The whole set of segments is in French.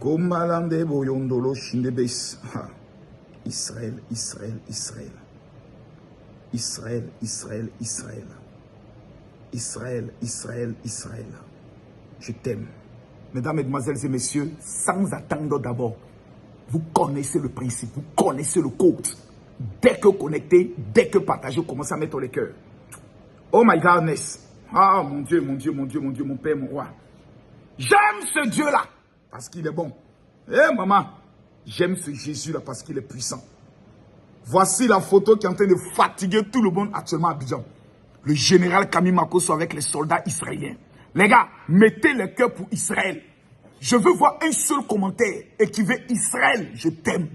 Komalande boyondolo shindebes. Israël, Israël, Israël. Israël, Israël, Israël. Israël, Israël, Israël. Je t'aime. Mesdames, Mesdemoiselles et Messieurs, sans attendre d'abord, vous connaissez le principe, vous connaissez le code. Dès que connecté, dès que partagé, vous commencez à mettre les cœurs. Oh my godness. Ah, mon Dieu, mon Dieu, mon Dieu, mon Dieu, mon Père, mon Roi. J'aime ce Dieu-là parce qu'il est bon. Eh maman, j'aime ce Jésus-là parce qu'il est puissant. Voici la photo qui est en train de fatiguer tout le monde actuellement à Abidjan. Le général Camille Makosso avec les soldats israéliens. Les gars, mettez le cœur pour Israël. Je veux voir un seul commentaire. Écrivez Israël, je t'aime.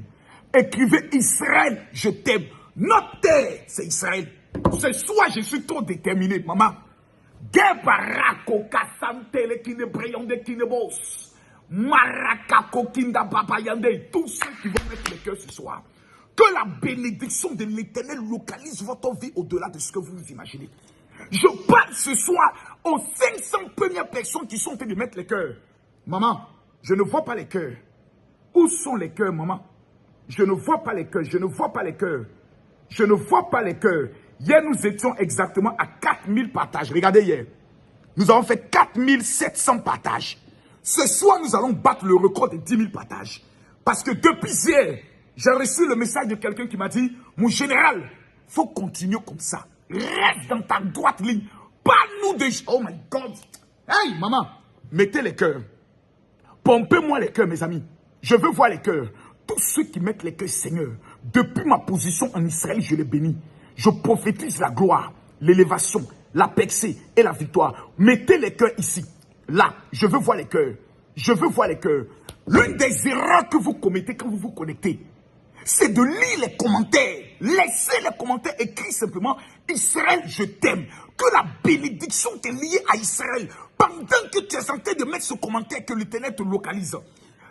Écrivez Israël, je t'aime. Notre terre, c'est Israël. Ce soir, je suis trop déterminé, maman. Gebarako kasantele kine breyande kine boss. Marakako kinda babayande. Tous ceux qui vont mettre le cœur ce soir. Que la bénédiction de l'Éternel localise votre vie au-delà de ce que vous imaginez. Je parle ce soir aux 500 premières personnes qui sont en train de mettre les cœurs. Maman, je ne vois pas les cœurs. Où sont les cœurs, maman? Je ne vois pas les cœurs, je ne vois pas les cœurs. Je ne vois pas les cœurs. Hier, nous étions exactement à 4000 partages. Regardez hier. Nous avons fait 4700 partages. Ce soir, nous allons battre le record de 10 000 partages. Parce que depuis hier, j'ai reçu le message de quelqu'un qui m'a dit, mon général, il faut continuer comme ça. Reste dans ta droite ligne. Parle-nous de... Oh my God. Hey, maman, mettez les cœurs. Pompez-moi les cœurs, mes amis. Je veux voir les cœurs. Tous ceux qui mettent les cœurs, Seigneur, depuis ma position en Israël, je les bénis. Je prophétise la gloire, l'élévation, la percée et la victoire. Mettez les cœurs ici. Là, je veux voir les cœurs. Je veux voir les cœurs. L'une des erreurs que vous commettez quand vous vous connectez, c'est de lire les commentaires. Laissez les commentaires écrits simplement « Israël, je t'aime ». Que la bénédiction t'est liée à Israël. Pendant que tu es en train de mettre ce commentaire, que l'Éternel te localise.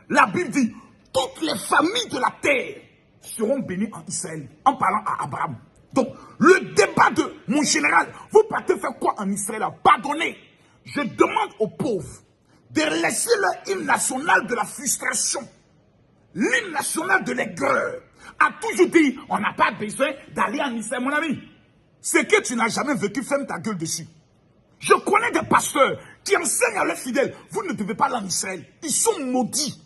La Bible dit « Toutes les familles de la terre seront bénies en Israël » en parlant à Abraham. Donc, le débat de « Mon général, vous partez faire quoi en Israël ?» Pardonnez. Je demande aux pauvres de laisser leur hymne national de la frustration. L'hymne national de l'aigreur a toujours dit, on n'a pas besoin d'aller en Israël, mon ami. Ce que tu n'as jamais vécu, ferme ta gueule dessus. Je connais des pasteurs qui enseignent à leurs fidèles, vous ne devez pas aller en Israël. Ils sont maudits.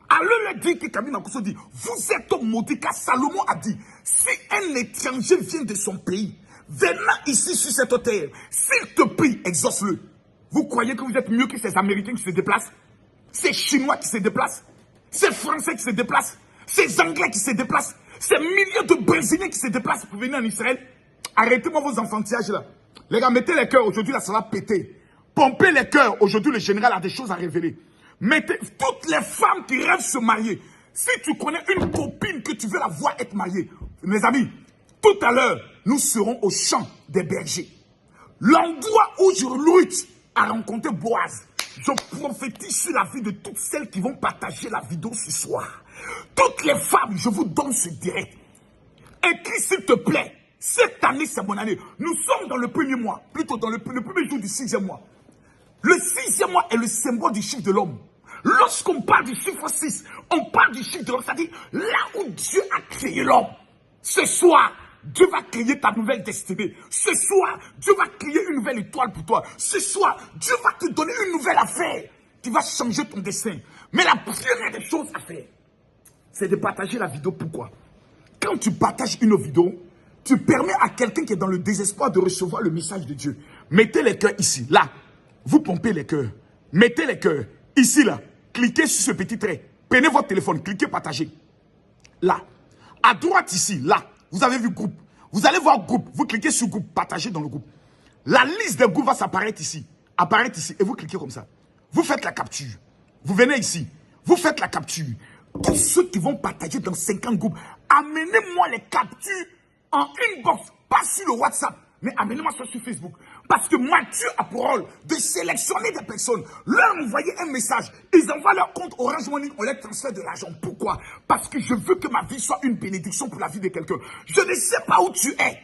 Alors leur dire que Camille Makosso dit, vous êtes maudits, car Salomon a dit, si un étranger vient de son pays, venant ici sur cette terre, s'il te prie, exauce-le. Vous croyez que vous êtes mieux que ces Américains qui se déplacent? Ces Chinois qui se déplacent? Ces Français qui se déplacent, ces Anglais qui se déplacent, ces milliers de Brésiliens qui se déplacent pour venir en Israël. Arrêtez-moi vos enfantillages là. Les gars, mettez les cœurs, aujourd'hui là ça va péter. Pompez les cœurs, aujourd'hui le général a des choses à révéler. Mettez toutes les femmes qui rêvent se marier. Si tu connais une copine que tu veux la voir être mariée, mes amis, tout à l'heure, nous serons au champ des bergers. L'endroit où Ruth a rencontré Boaz. Je prophétise sur la vie de toutes celles qui vont partager la vidéo ce soir. Toutes les femmes, je vous donne ce direct. Écris s'il te plaît. Cette année, c'est mon année. Nous sommes dans le premier mois, plutôt dans le premier jour du 6e mois. Le 6e mois est le symbole du chiffre de l'homme. Lorsqu'on parle du chiffre 6, on parle du chiffre de l'homme. C'est-à-dire là où Dieu a créé l'homme. Ce soir, Dieu va créer ta nouvelle destinée. Ce soir, Dieu va créer une nouvelle étoile pour toi. Ce soir, Dieu va te donner une nouvelle affaire qui va changer ton destin. Mais la première des choses à faire, c'est de partager la vidéo. Pourquoi? Quand tu partages une vidéo, tu permets à quelqu'un qui est dans le désespoir de recevoir le message de Dieu. Mettez les cœurs ici, là. Vous pompez les cœurs. Mettez les cœurs ici, là. Cliquez sur ce petit trait. Prenez votre téléphone, cliquez partager. Là. À droite ici, là. Vous avez vu groupe. Vous allez voir groupe. Vous cliquez sur groupe. Partagez dans le groupe. La liste des groupes va s'apparaître ici. Apparaître ici. Et vous cliquez comme ça. Vous faites la capture. Vous venez ici. Vous faites la capture. Tous ceux qui vont partager dans 50 groupes, amenez-moi les captures en inbox. Pas sur le WhatsApp. Mais amenez-moi ça sur Facebook. Parce que Matthieu a pour rôle de sélectionner des personnes, leur envoyer un message. Ils envoient leur compte Orange Money, on leur transfère de l'argent. Pourquoi? Parce que je veux que ma vie soit une bénédiction pour la vie de quelqu'un. Je ne sais pas où tu es,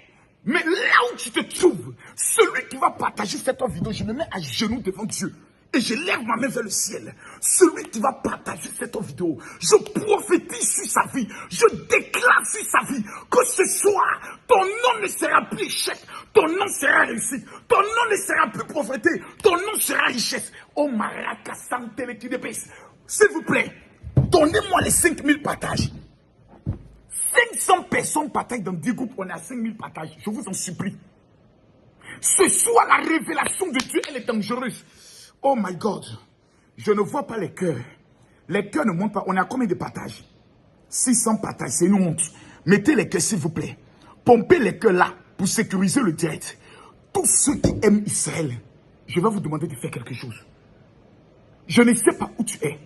mais là où tu te trouves, celui qui va partager cette vidéo, je me mets à genoux devant Dieu. et je lève ma main vers le ciel. Celui qui va partager cette vidéo, je prophétise sur sa vie, je déclare sur sa vie que ce soir, ton nom ne sera plus échec, ton nom sera réussite, ton nom ne sera plus pauvreté, ton nom sera richesse. Oh Maraka Santele Kidebes, s'il vous plaît, donnez-moi les 5000 partages. 500 personnes partagent dans 10 groupes, on est à 5000 partages, je vous en supplie. Ce soir, la révélation de Dieu, elle est dangereuse. Oh my God. Je ne vois pas les cœurs. Les cœurs ne montent pas. On a combien de partages? 600 partages, c'est une honte. Mettez les cœurs, s'il vous plaît. Pompez les cœurs là pour sécuriser le direct. Tous ceux qui aiment Israël, je vais vous demander de faire quelque chose. Je ne sais pas où tu es,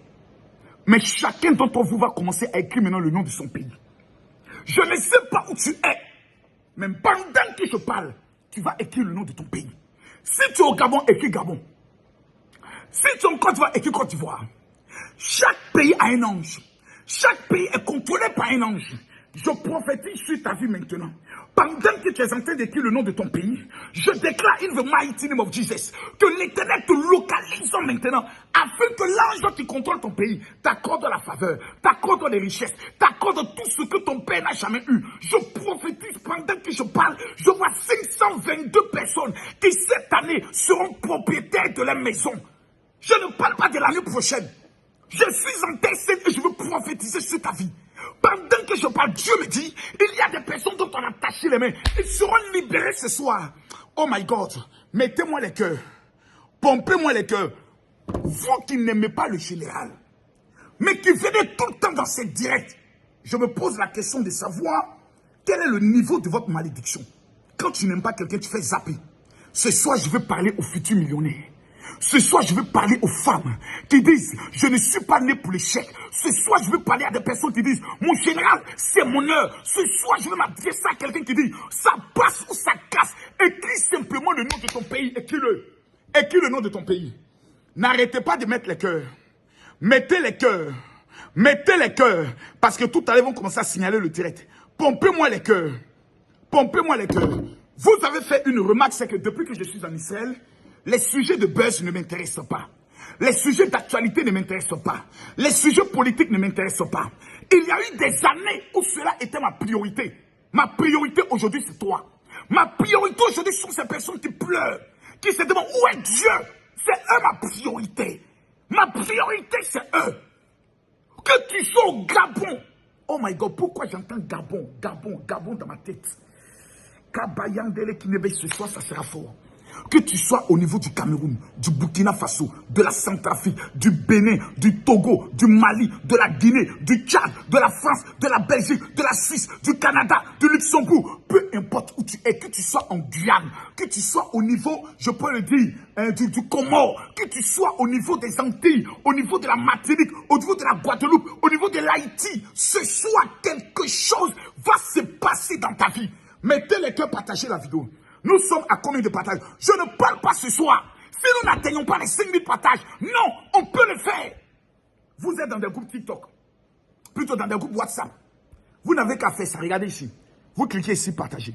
mais chacun d'entre vous va commencer à écrire maintenant le nom de son pays. Je ne sais pas où tu es, mais pendant que je parle, tu vas écrire le nom de ton pays. Si tu es au Gabon, écris Gabon. Si tu es en Côte d'Ivoire, écris Côte d'Ivoire. Chaque pays a un ange. Chaque pays est contrôlé par un ange. Je prophétise sur ta vie maintenant. Pendant que tu es en train d'écrire le nom de ton pays, je déclare in the mighty name of Jesus que l'Éternel te localise maintenant afin que l'ange qui contrôle ton pays t'accorde la faveur, t'accorde les richesses, t'accorde tout ce que ton père n'a jamais eu. Je prophétise pendant que je parle, je vois 522 personnes qui cette année seront propriétaires de la maison. Je ne parle pas de l'année prochaine. Je suis en terre et je veux prophétiser sur ta vie. Pendant que je parle, Dieu me dit, il y a des personnes dont on a taché les mains. Ils seront libérés ce soir. Oh my God, mettez-moi les cœurs. Pompez-moi les cœurs. Vous qui n'aimez pas le général, mais qui venez tout le temps dans cette directs, je me pose la question de savoir quel est le niveau de votre malédiction. Quand tu n'aimes pas quelqu'un, tu fais zapper. Ce soir, je veux parler aux futurs millionnaires. Ce soir, je veux parler aux femmes qui disent, je ne suis pas né pour l'échec. Ce soir, je veux parler à des personnes qui disent, mon général, c'est mon heure. Ce soir, je veux m'adresser à quelqu'un qui dit, ça passe ou ça casse. Écris simplement le nom de ton pays. Écris-le. Écris le nom de ton pays. N'arrêtez pas de mettre les cœurs. Mettez les cœurs. Mettez les cœurs. Parce que tout à l'heure, ils vont commencer à signaler le direct. Pompez-moi les cœurs. Pompez-moi les cœurs. Vous avez fait une remarque, c'est que depuis que je suis en Israël, les sujets de buzz ne m'intéressent pas. Les sujets d'actualité ne m'intéressent pas. Les sujets politiques ne m'intéressent pas. Il y a eu des années où cela était ma priorité. Ma priorité aujourd'hui, c'est toi. Ma priorité aujourd'hui sont ces personnes qui pleurent, qui se demandent où est Dieu. C'est eux ma priorité. Ma priorité, c'est eux. Que tu sois au Gabon. Oh my God, pourquoi j'entends Gabon, Gabon, Gabon dans ma tête? Kabayandele Kinebe, ce soir, ça sera fort. Que tu sois au niveau du Cameroun, du Burkina Faso, de la Centrafrique, du Bénin, du Togo, du Mali, de la Guinée, du Tchad, de la France, de la Belgique, de la Suisse, du Canada, du Luxembourg, peu importe où tu es, que tu sois en Guyane, que tu sois au niveau, je peux le dire, du Comore, que tu sois au niveau des Antilles, au niveau de la Martinique, au niveau de la Guadeloupe, au niveau de l'Haïti, ce soir quelque chose va se passer dans ta vie. Mettez les cœurs, partagez la vidéo. Nous sommes à combien de partages? Je ne parle pas ce soir. Si nous n'atteignons pas les 5000 partages, non, on peut le faire. Vous êtes dans des groupes TikTok, plutôt dans des groupes WhatsApp. Vous n'avez qu'à faire ça. Regardez ici. Vous cliquez ici, partager.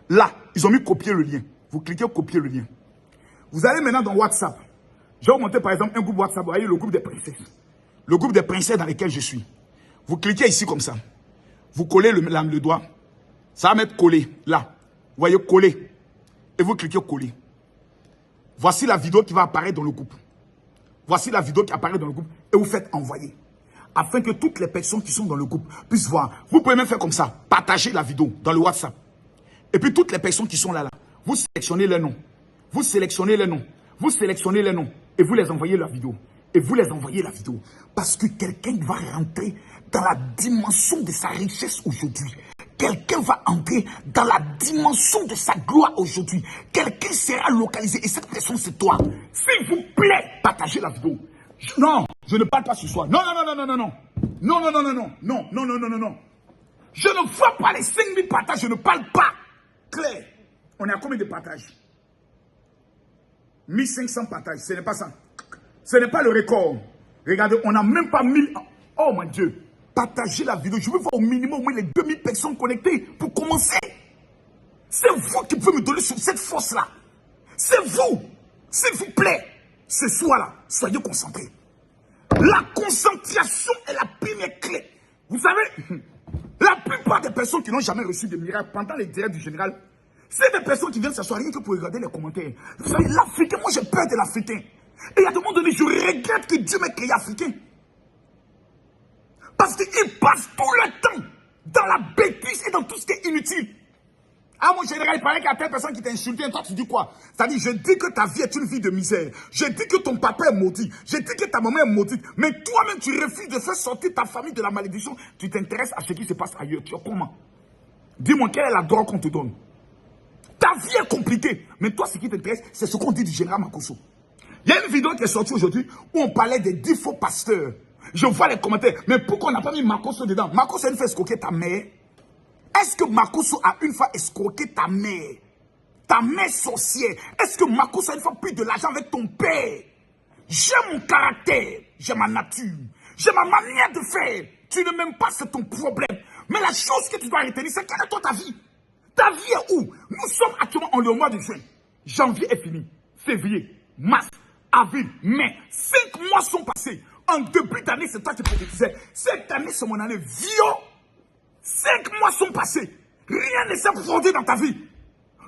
Là, ils ont mis copier le lien. Vous cliquez copier le lien. Vous allez maintenant dans WhatsApp. Je vais vous montrer par exemple un groupe WhatsApp. Vous voyez le groupe des princesses. Le groupe des princesses dans lequel je suis. Vous cliquez ici comme ça. Vous collez le doigt. Ça va mettre coller là. Vous voyez, coller. Et vous cliquez coller. Voici la vidéo qui va apparaître dans le groupe. Voici la vidéo qui apparaît dans le groupe. Et vous faites envoyer. Afin que toutes les personnes qui sont dans le groupe puissent voir. Vous pouvez même faire comme ça. Partager la vidéo dans le WhatsApp. Et puis toutes les personnes qui sont là, vous sélectionnez les noms. Vous sélectionnez les noms. Vous sélectionnez les noms. Et vous les envoyez la vidéo. Et vous les envoyez la vidéo. Parce que quelqu'un va rentrer dans la dimension de sa richesse aujourd'hui. Quelqu'un va entrer dans la dimension de sa gloire aujourd'hui. Quelqu'un sera localisé. Et cette personne, c'est toi. S'il vous plaît, partagez la vidéo. Non, je ne parle pas ce soir. Non, non, non, non, non, non. Non, non, non, non, non. Non, non, non, non, non, non. Je ne vois pas les 5000 partages. Je ne parle pas. Claire, on est à combien de partages? 1500 partages. Ce n'est pas ça. Ce n'est pas le record. Regardez, on n'a même pas 1000. Oh mon Dieu. Partagez la vidéo. Je veux voir au minimum au moins les 2000 personnes connectées pour commencer. C'est vous qui pouvez me donner cette force-là. C'est vous. S'il vous plaît. Ce soir-là, soyez concentrés. La concentration est la première clé. Vous savez, la plupart des personnes qui n'ont jamais reçu de miracle pendant les directs du général, c'est des personnes qui viennent s'asseoir rien que pour regarder les commentaires. Vous savez, l'Africain, moi j'ai peur de l'Africain. Et à un moment donné, je regrette que Dieu m'ait créé Africain. Parce qu'il passe tout le temps dans la bêtise et dans tout ce qui est inutile. Ah, mon général, il paraît qu'il y a telle personne qui t'a insulté. Et toi, tu dis quoi? C'est-à-dire, je dis que ta vie est une vie de misère. Je dis que ton papa est maudit. Je dis que ta maman est maudite. Mais toi-même, tu refuses de faire sortir ta famille de la malédiction. Tu t'intéresses à ce qui se passe ailleurs. Tu es comment? Dis-moi, quelle est la drogue qu'on te donne? Ta vie est compliquée. Mais toi, ce qui t'intéresse, c'est ce qu'on dit du général Makosso. Il y a une vidéo qui est sortie aujourd'hui où on parlait des 10 faux pasteurs. Je vois les commentaires. Mais pourquoi on n'a pas mis Makosso dedans? Makosso a une fois escroqué ta mère. Est-ce que Makosso a une fois escroqué ta mère? Ta mère sorcière? Est-ce que Makosso a une fois pris de l'argent avec ton père? J'ai mon caractère. J'ai ma nature. J'ai ma manière de faire. Tu ne m'aimes pas, c'est ton problème. Mais la chose que tu dois retenir, c'est quelle est toi ta vie? Ta vie est où? Nous sommes actuellement en le mois de juin. Janvier est fini. Février, mars, avril, mai. 5 mois sont passés. En début d'année, c'est toi qui prophétisais. Cette année, c'est mon année. 5 mois sont passés. Rien ne s'est produit dans ta vie.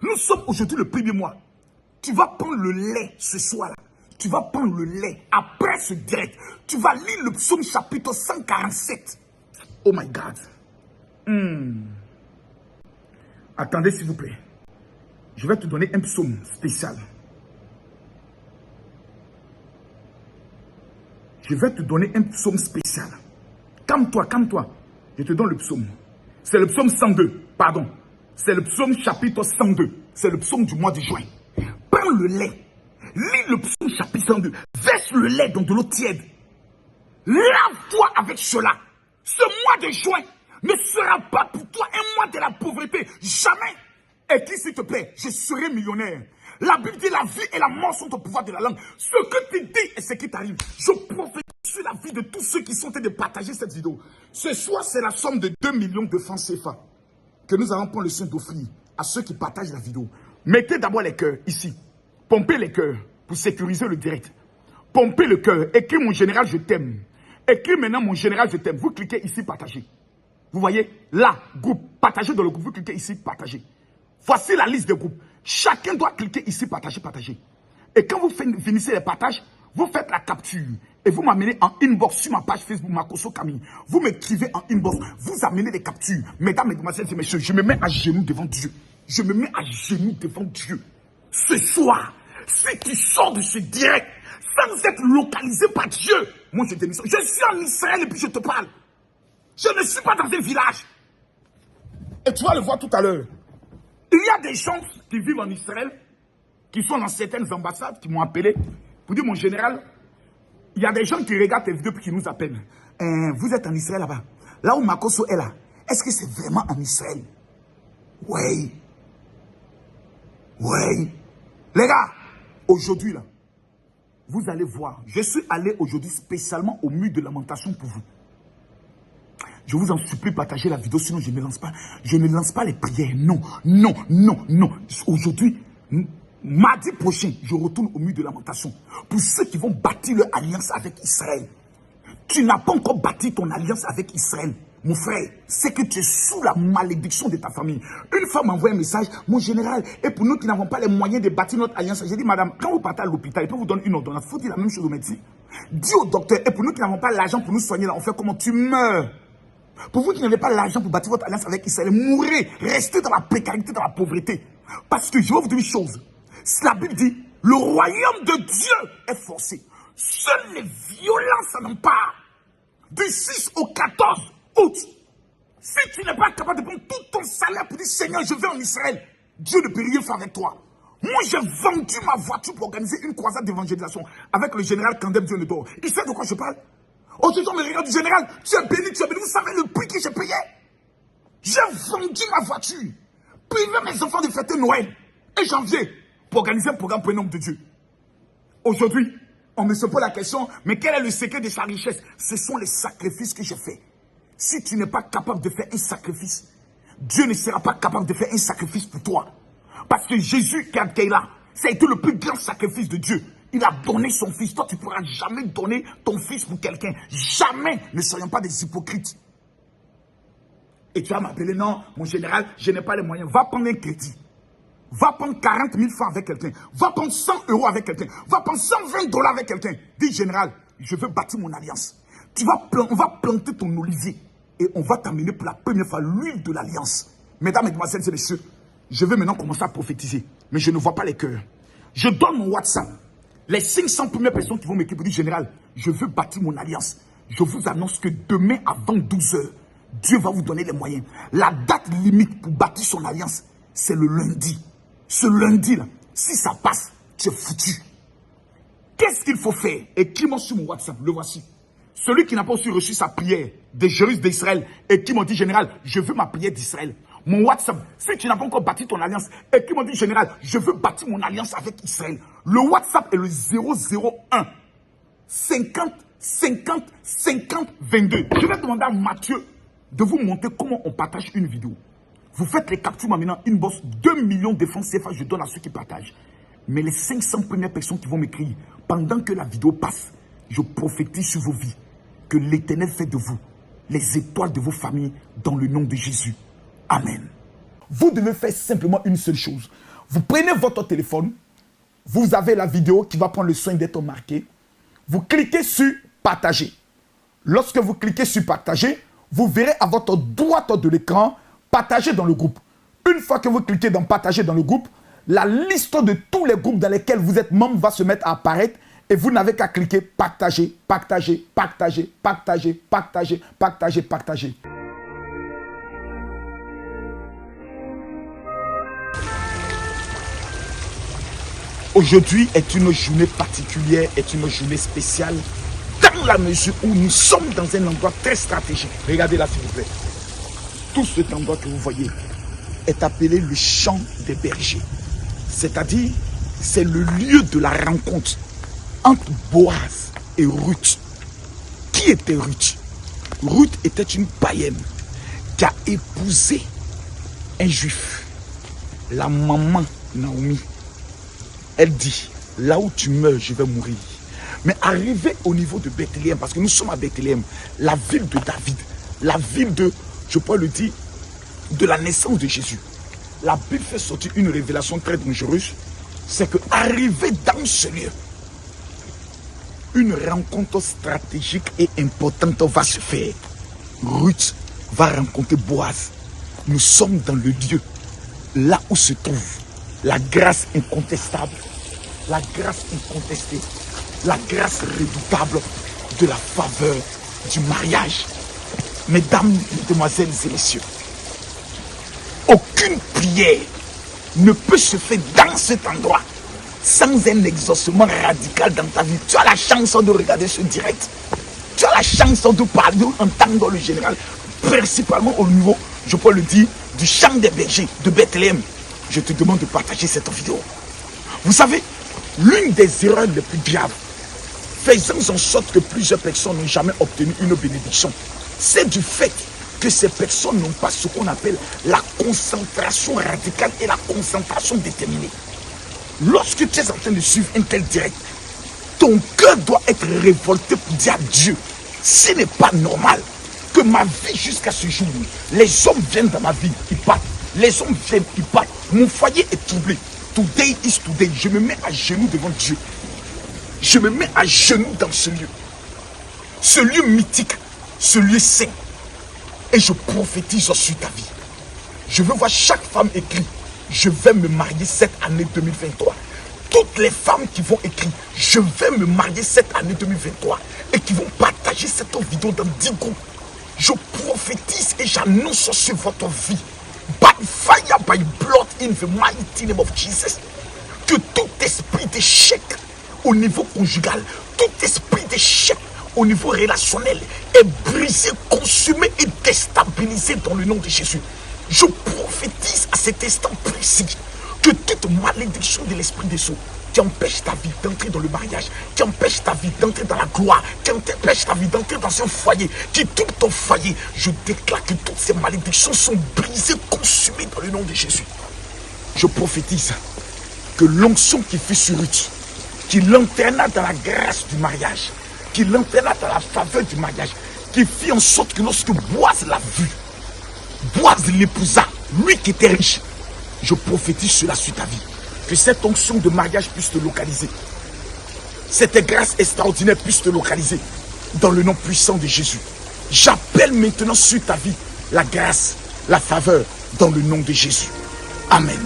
Nous sommes aujourd'hui le premier mois. Tu vas prendre le lait ce soir-là. Tu vas prendre le lait après ce direct. Tu vas lire le psaume chapitre 147. Oh my God. Attendez s'il vous plaît. Je vais te donner un psaume spécial. Je vais te donner un psaume spécial. Calme-toi, calme-toi. Je te donne le psaume. C'est le psaume 102, pardon. C'est le psaume chapitre 102. C'est le psaume du mois de juin. Prends le lait. Lis le psaume chapitre 102. Verse le lait dans de l'eau tiède. Lave-toi avec cela. Ce mois de juin ne sera pas pour toi un mois de la pauvreté. Jamais. Et qui, s'il te plaît, je serai millionnaire. La Bible dit la vie et la mort sont au pouvoir de la langue. Ce que tu dis et ce qui t'arrive. Je prophétise sur la vie de tous ceux qui sont en train de partager cette vidéo. Ce soir, c'est la somme de 2 millions de francs CFA que nous allons prendre le soin d'offrir à ceux qui partagent la vidéo. Mettez d'abord les cœurs ici. Pompez les cœurs pour sécuriser le direct. Pompez le cœur. Écris mon général, je t'aime. Écris maintenant mon général, je t'aime. Vous cliquez ici, partagez. Vous voyez, là, groupe, partagez dans le groupe. Vous cliquez ici, partagez. Voici la liste des groupes. Chacun doit cliquer ici, partager, partager. Et quand vous finissez les partages, vous faites la capture. Et vous m'amenez en inbox sur ma page Facebook, Makosso Camille. Vous m'écrivez en inbox. Vous amenez les captures. Mesdames, mesdemoiselles et messieurs, je me mets à genoux devant Dieu. Je me mets à genoux devant Dieu. Ce soir, si tu sors de ce direct sans être localisé par Dieu, moi je démissionne. Je suis en Israël et puis je te parle. Je ne suis pas dans un village. Et tu vas le voir tout à l'heure. Il y a des gens qui vivent en Israël, qui sont dans certaines ambassades, qui m'ont appelé pour dire, mon général, il y a des gens qui regardent tes vidéos et qui nous appellent. Vous êtes en Israël là-bas. Là où Makosso est là, est-ce que c'est vraiment en Israël? Oui. Oui. Les gars, aujourd'hui là, vous allez voir, je suis allé aujourd'hui spécialement au mur de lamentation pour vous. Je vous en supplie, partagez la vidéo, sinon je ne lance pas les prières. Non, non, non, non. Aujourd'hui, mardi prochain, je retourne au mur de lamentation. Pour ceux qui vont bâtir leur alliance avec Israël. Tu n'as pas encore bâti ton alliance avec Israël. Mon frère, c'est que tu es sous la malédiction de ta famille. Une femme m'a envoyé un message, mon général, et pour nous qui n'avons pas les moyens de bâtir notre alliance, j'ai dit, madame, quand vous partez à l'hôpital, il peut vous donner une ordonnance. Il faut dire la même chose au médecin. Dis au docteur, et pour nous qui n'avons pas l'argent pour nous soigner, là, on fait comment? Tu meurs. Pour vous qui n'avez pas l'argent pour bâtir votre alliance avec Israël, mourrez, restez dans la précarité, dans la pauvreté. Parce que je vais vous dire une chose. La Bible dit, le royaume de Dieu est forcé. Seules les violences en emparent. Du 6 au 14 août. Si tu n'es pas capable de prendre tout ton salaire pour dire, Seigneur, je vais en Israël, Dieu ne peut rien faire avec toi. Moi, j'ai vendu ma voiture pour organiser une croisade d'évangélisation avec le général Kandem Dieu ne dort. Il sait de quoi je parle? Aujourd'hui, on me regarde du général, tu es béni, tu es béni. Vous savez le prix que j'ai payé? J'ai vendu ma voiture, privé mes enfants de fêter Noël et janvier pour organiser un programme pour un homme de Dieu. Aujourd'hui, on me se pose la question, mais quel est le secret de sa richesse? Ce sont les sacrifices que j'ai faits. Si tu n'es pas capable de faire un sacrifice, Dieu ne sera pas capable de faire un sacrifice pour toi. Parce que Jésus, qui est là, ça a été le plus grand sacrifice de Dieu Il a donné son fils. Toi, tu ne pourras jamais donner ton fils pour quelqu'un. Jamais. Ne soyons pas des hypocrites. Et tu vas m'appeler, non, mon général, je n'ai pas les moyens. Va prendre un crédit. Va prendre 40 000 francs avec quelqu'un. Va prendre 100 € avec quelqu'un. Va prendre 120 $ avec quelqu'un. Dis, général, je veux bâtir mon alliance. On va planter ton olivier. Et on va t'amener pour la première fois l'huile de l'alliance. Mesdames, mesdemoiselles et messieurs, je vais maintenant commencer à prophétiser. Mais je ne vois pas les cœurs. Je donne mon WhatsApp. Les 500 premières personnes qui vont m'écrire pour dire, général, je veux bâtir mon alliance. Je vous annonce que demain avant 12 h, Dieu va vous donner les moyens. La date limite pour bâtir son alliance, c'est le lundi. Ce lundi-là, si ça passe, tu es foutu. Qu'est-ce qu'il faut faire? Écris-moi sur mon WhatsApp, le voici. Celui qui n'a pas aussi reçu sa prière des Jérusalem d'Israël et qui m'a dit, général, je veux ma prière d'Israël. Mon WhatsApp, si tu n'as pas encore bâti ton alliance et qui m'a dit, général, je veux bâtir mon alliance avec Israël. Le WhatsApp est le 001 50 50 50 22. Je vais demander à Mathieu de vous montrer comment on partage une vidéo. Vous faites les captures maintenant, inbox 2 millions de francs CFA, je donne à ceux qui partagent. Mais les 500 premières personnes qui vont m'écrire, pendant que la vidéo passe, je prophétise sur vos vies que l'Éternel fait de vous les étoiles de vos familles dans le nom de Jésus. Amen. Vous devez faire simplement une seule chose. Vous prenez votre téléphone, vous avez la vidéo qui va prendre le soin d'être marquée. Vous cliquez sur partager. Lorsque vous cliquez sur partager, vous verrez à votre droite de l'écran partager dans le groupe. Une fois que vous cliquez dans partager dans le groupe, la liste de tous les groupes dans lesquels vous êtes membre va se mettre à apparaître et vous n'avez qu'à cliquer partager, partager, partager, partager, partager, partager, partager. Aujourd'hui est une journée particulière, est une journée spéciale, dans la mesure où nous sommes dans un endroit très stratégique. Regardez là, s'il vous plaît. Tout cet endroit que vous voyez est appelé le champ des bergers. C'est-à-dire, c'est le lieu de la rencontre entre Boaz et Ruth. Qui était Ruth? Ruth était une païenne qui a épousé un juif. La maman Naomi. Elle dit, là où tu meurs, je vais mourir. Mais arrivé au niveau de Bethléem, parce que nous sommes à Bethléem, la ville de David, la ville de, je peux le dire, de la naissance de Jésus. La Bible fait sortir une révélation très dangereuse. C'est que arrivé dans ce lieu, une rencontre stratégique et importante va se faire. Ruth va rencontrer Boaz. Nous sommes dans le lieu, là où se trouve la grâce incontestable, la grâce incontestée, la grâce redoutable de la faveur du mariage. Mesdames, mesdemoiselles et messieurs, aucune prière ne peut se faire dans cet endroit sans un exaucement radical dans ta vie. Tu as la chance de regarder ce direct. Tu as la chance de parler, d'entendre le général, principalement au niveau, je peux le dire, du champ des bergers de Bethléem. Je te demande de partager cette vidéo. Vous savez, l'une des erreurs les plus graves, faisant en sorte que plusieurs personnes n'ont jamais obtenu une bénédiction, c'est du fait que ces personnes n'ont pas ce qu'on appelle la concentration radicale et la concentration déterminée. Lorsque tu es en train de suivre un tel direct, ton cœur doit être révolté pour dire à Dieu, ce n'est pas normal que ma vie jusqu'à ce jour, les hommes viennent dans ma vie, ils partent. Les hommes viennent, ils partent. Mon foyer est troublé. Today is today. Je me mets à genoux devant Dieu. Je me mets à genoux dans ce lieu. Ce lieu mythique, ce lieu saint. Et je prophétise sur ta vie. Je veux voir chaque femme écrire, je vais me marier cette année 2023. Toutes les femmes qui vont écrire, je vais me marier cette année 2023. Et qui vont partager cette vidéo dans 10 groupes. Je prophétise et j'annonce sur votre vie. By fire, by blood, in the mighty name of Jesus. Que tout esprit d'échec au niveau conjugal, tout esprit d'échec au niveau relationnel est brisé, consumé et déstabilisé dans le nom de Jésus. Je prophétise à cet instant précis que toute malédiction de l'esprit des sceaux qui empêche ta vie d'entrer dans le mariage, qui empêche ta vie d'entrer dans la gloire, qui empêche ta vie d'entrer dans un foyer, qui touche ton foyer, je déclare que toutes ces malédictions sont brisées, consumées dans le nom de Jésus. Je prophétise que l'onction qui fut sur Ruth qui l'entraîna dans la grâce du mariage, qui l'entraîna dans la faveur du mariage, qui fit en sorte que lorsque Boaz l'a vu, Boaz l'épousa, lui qui était riche. Je prophétise cela sur ta vie, que cette onction de mariage puisse te localiser, cette grâce extraordinaire puisse te localiser, dans le nom puissant de Jésus. J'appelle maintenant sur ta vie la grâce, la faveur, dans le nom de Jésus. Amen.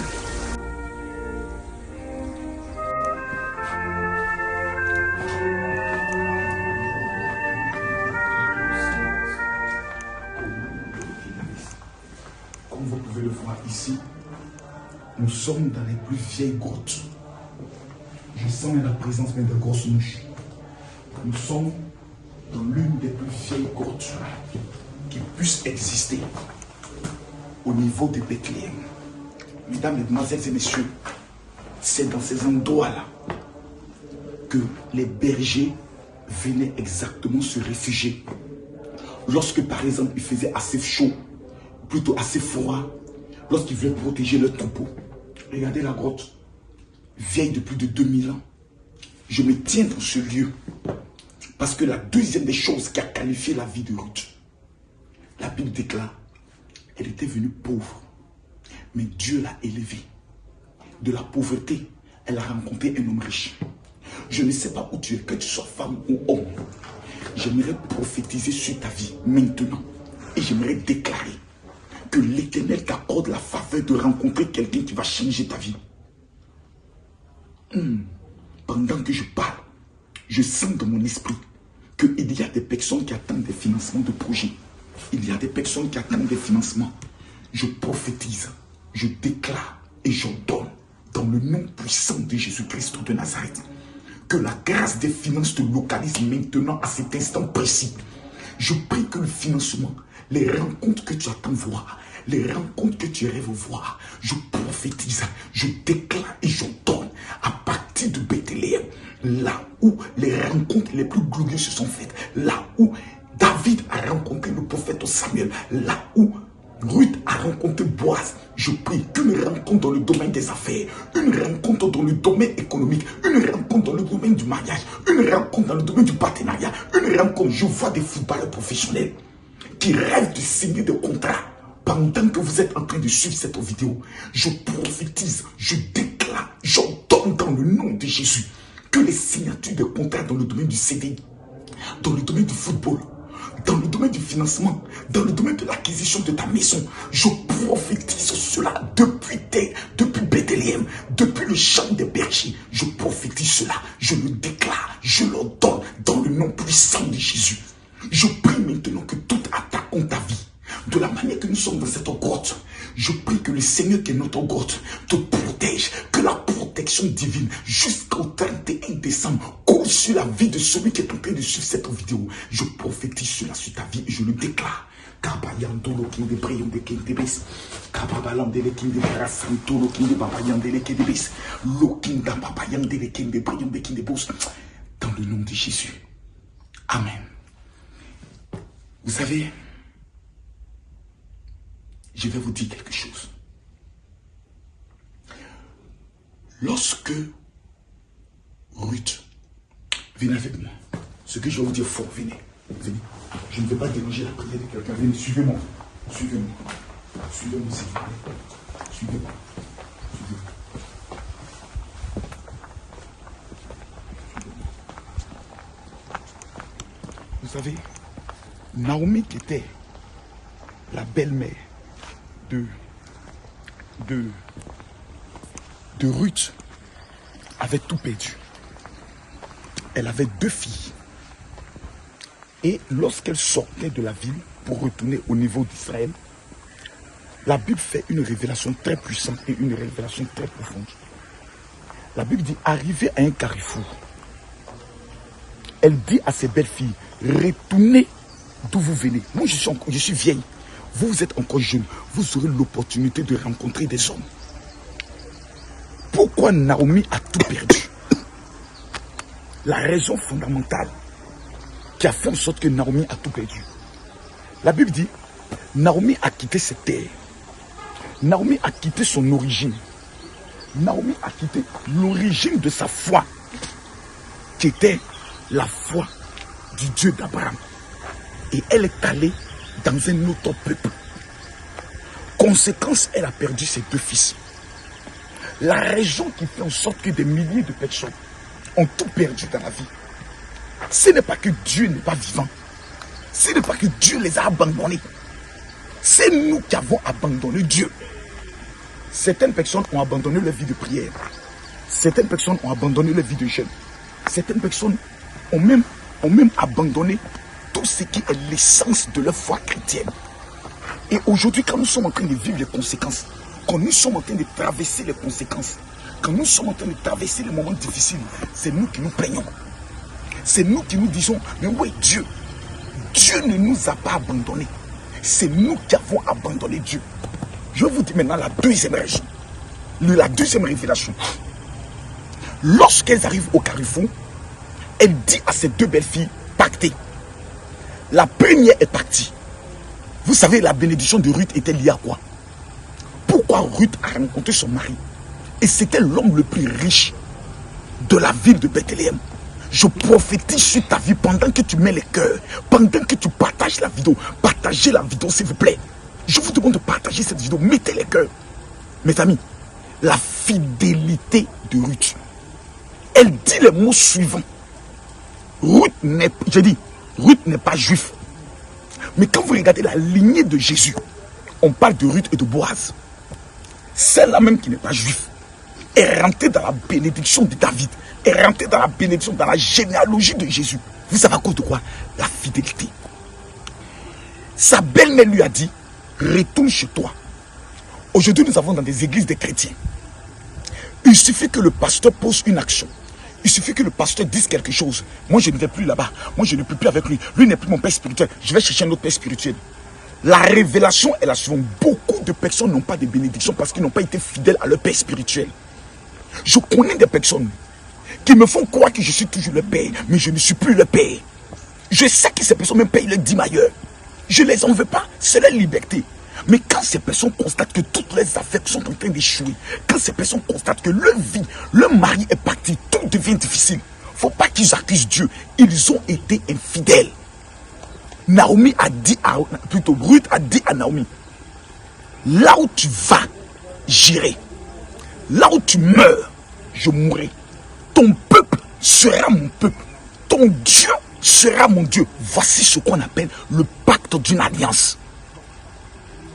Comme vous pouvez le voir ici, nous sommes dans les plus vieilles grottes. Je sens la présence même de grosses mouches. Nous sommes dans l'une des plus vieilles grottes qui puissent exister au niveau de Bethléem. Mesdames, Mesdemoiselles et Messieurs, c'est dans ces endroits-là que les bergers venaient exactement se réfugier. Lorsque par exemple il faisait assez chaud, plutôt assez froid, lorsqu'ils voulaient protéger leur troupeau. Regardez la grotte, vieille de plus de 2000 ans. Je me tiens dans ce lieu parce que la deuxième des choses qui a qualifié la vie de Ruth, la Bible déclare, elle était venue pauvre, mais Dieu l'a élevée. De la pauvreté, elle a rencontré un homme riche. Je ne sais pas où tu es, que tu sois femme ou homme. J'aimerais prophétiser sur ta vie maintenant et j'aimerais déclarer que l'Éternel t'accorde la faveur de rencontrer quelqu'un qui va changer ta vie. Pendant que je parle, je sens dans mon esprit qu'il y a des personnes qui attendent des financements de projets. Il y a des personnes qui attendent des financements. Je prophétise, je déclare et j'ordonne dans le nom puissant de Jésus-Christ de Nazareth que la grâce des finances te localise maintenant à cet instant précis. Je prie que le financement, les rencontres que tu attends voir, les rencontres que tu rêves voir, je prophétise, je déclare et j'ordonne à partir de Bethléem, là où les rencontres les plus glorieuses se sont faites, là où David a rencontré le prophète Samuel, là où Ruth a rencontré Boaz. Je prie qu'une rencontre dans le domaine des affaires, une rencontre dans le domaine économique, une rencontre dans le domaine du mariage, une rencontre dans le domaine du partenariat, une rencontre. Je vois des footballeurs professionnels qui rêvent de signer des contrats. Pendant que vous êtes en train de suivre cette vidéo, je prophétise, je déclare, j'ordonne dans le nom de Jésus que les signatures de contrats dans le domaine du CDI, dans le domaine du football, dans le domaine du financement, dans le domaine de l'acquisition de ta maison, je prophétise cela depuis Bethléem, depuis le champ des bergers. Je prophétise cela, je le déclare, je l'ordonne dans le nom puissant de Jésus. Je prie maintenant que toute attaque contre ta vie, de la manière que nous sommes dans cette grotte, je prie que le Seigneur qui est notre grotte te protège, que la protection divine jusqu'au 31 décembre coule sur la vie de celui qui est en train de suivre cette vidéo. Je prophétise cela sur ta vie et je le déclare. Dans le nom de Jésus. Amen. Vous savez, je vais vous dire quelque chose. Lorsque Ruth, venez avec moi. Ce que je vais vous dire fort, venez. Venez. Je ne vais pas déranger la prière de quelqu'un. Venez, suivez-moi. Suivez-moi. Suivez-moi, s'il vous plaît. Suivez-moi. Suivez-moi. Vous savez, Naomi qui était la belle-mère de Ruth avait tout perdu. Elle avait 2 filles. Et lorsqu'elle sortait de la ville pour retourner au niveau d'Israël, la Bible fait une révélation très puissante et une révélation très profonde. La Bible dit, arrivée à un carrefour, elle dit à ses belles filles, retournez d'où vous venez. Moi, je suis vieille. Vous êtes encore jeune. Vous aurez l'opportunité de rencontrer des hommes. Pourquoi Naomi a tout perdu? La raison fondamentale qui a fait en sorte que Naomi a tout perdu. La Bible dit, Naomi a quitté cette terre. Naomi a quitté son origine. Naomi a quitté l'origine de sa foi. rejetait la foi du Dieu d'Abraham. Et elle est allée dans un autre peuple. Conséquence, elle a perdu ses 2 fils. La raison qui fait en sorte que des milliers de personnes ont tout perdu dans la vie, ce n'est pas que Dieu n'est pas vivant. Ce n'est pas que Dieu les a abandonnés. C'est nous qui avons abandonné Dieu. Certaines personnes ont abandonné leur vie de prière. Certaines personnes ont abandonné leur vie de jeûne. Certaines personnes ont même abandonné tout ce qui est l'essence de leur foi chrétienne. Et aujourd'hui, quand nous sommes en train de vivre les conséquences, quand nous sommes en train de traverser les conséquences, quand nous sommes en train de traverser les moments difficiles, c'est nous qui nous plaignons. C'est nous qui nous disons, mais où est Dieu? Dieu ne nous a pas abandonnés. C'est nous qui avons abandonné Dieu. Je vous dis maintenant la deuxième raison. La deuxième révélation. Lorsqu'elles arrivent au carrefour, elle dit à ses 2 belles filles, pactez. La première est partie. Vous savez, la bénédiction de Ruth était liée à quoi? Pourquoi Ruth a rencontré son mari? Et c'était l'homme le plus riche de la ville de Bethléem. Je prophétise sur ta vie pendant que tu mets les cœurs, pendant que tu partages la vidéo. Partagez la vidéo, s'il vous plaît. Je vous demande de partager cette vidéo. Mettez les cœurs. Mes amis, la fidélité de Ruth. Elle dit les mots suivants. Ruth n'est pas juif. Mais quand vous regardez la lignée de Jésus, on parle de Ruth et de Boaz. Celle-là même qui n'est pas juif est rentrée dans la bénédiction de David, est rentrée dans la bénédiction, dans la généalogie de Jésus. Vous savez à cause de quoi? La fidélité. Sa belle-mère lui a dit, retourne chez toi. Aujourd'hui, nous avons dans des églises des chrétiens. Il suffit que le pasteur pose une action. Il suffit que le pasteur dise quelque chose. Moi, je ne vais plus là-bas. Moi, je ne peux plus avec lui. Lui n'est plus mon père spirituel. Je vais chercher un autre père spirituel. La révélation est la suivante. Beaucoup de personnes n'ont pas de bénédiction parce qu'ils n'ont pas été fidèles à leur père spirituel. Je connais des personnes qui me font croire que je suis toujours le père, mais je ne suis plus le père. Je sais que ces personnes même payent le 10 ailleurs. Je ne les en veux pas. C'est leur liberté. Mais quand ces personnes constatent que toutes les affaires sont en train d'échouer, quand ces personnes constatent que leur vie, leur mari est parti, tout devient difficile, il ne faut pas qu'ils accusent Dieu. Ils ont été infidèles. Naomi a dit Ruth a dit à Naomi, là où tu vas, j'irai. Là où tu meurs, je mourrai. Ton peuple sera mon peuple. Ton Dieu sera mon Dieu. Voici ce qu'on appelle le pacte d'une alliance.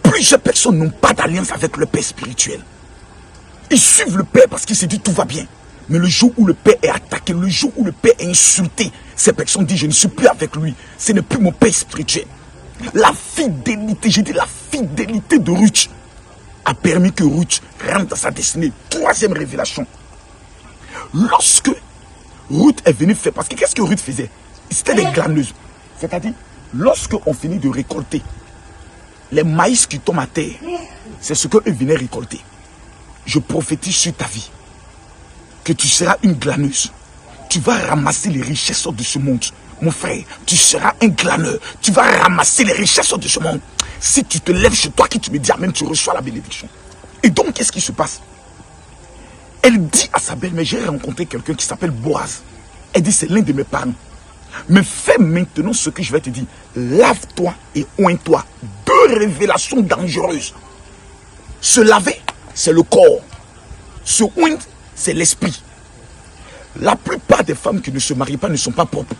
Plusieurs personnes n'ont pas d'alliance avec le père spirituel. Ils suivent le père parce qu'ils se disent tout va bien. Mais le jour où le père est attaqué, le jour où le père est insulté, ces personnes disent je ne suis plus avec lui. Ce n'est plus mon père spirituel. La fidélité, j'ai dit la fidélité de Ruth a permis que Ruth rentre dans sa destinée. Troisième révélation. Lorsque Ruth est venue faire, parce que qu'est-ce que Ruth faisait? C'était des glaneuses. C'est-à-dire, lorsque on finit de récolter, les maïs qui tombent à terre, c'est ce qu'eux venaient récolter. Je prophétise sur ta vie que tu seras une glaneuse. Tu vas ramasser les richesses de ce monde. Mon frère, tu seras un glaneur. Tu vas ramasser les richesses de ce monde. Si tu te lèves chez toi, qui tu me dis amen, tu reçois la bénédiction. Et donc, qu'est-ce qui se passe? Elle dit à sa belle-mère, j'ai rencontré quelqu'un qui s'appelle Boaz. Elle dit, c'est l'un de mes parents. Mais fais maintenant ce que je vais te dire. Lave-toi et oins-toi. Deux révélations dangereuses. Se laver, c'est le corps. Se oindre, c'est l'esprit. La plupart des femmes qui ne se marient pas ne sont pas propres.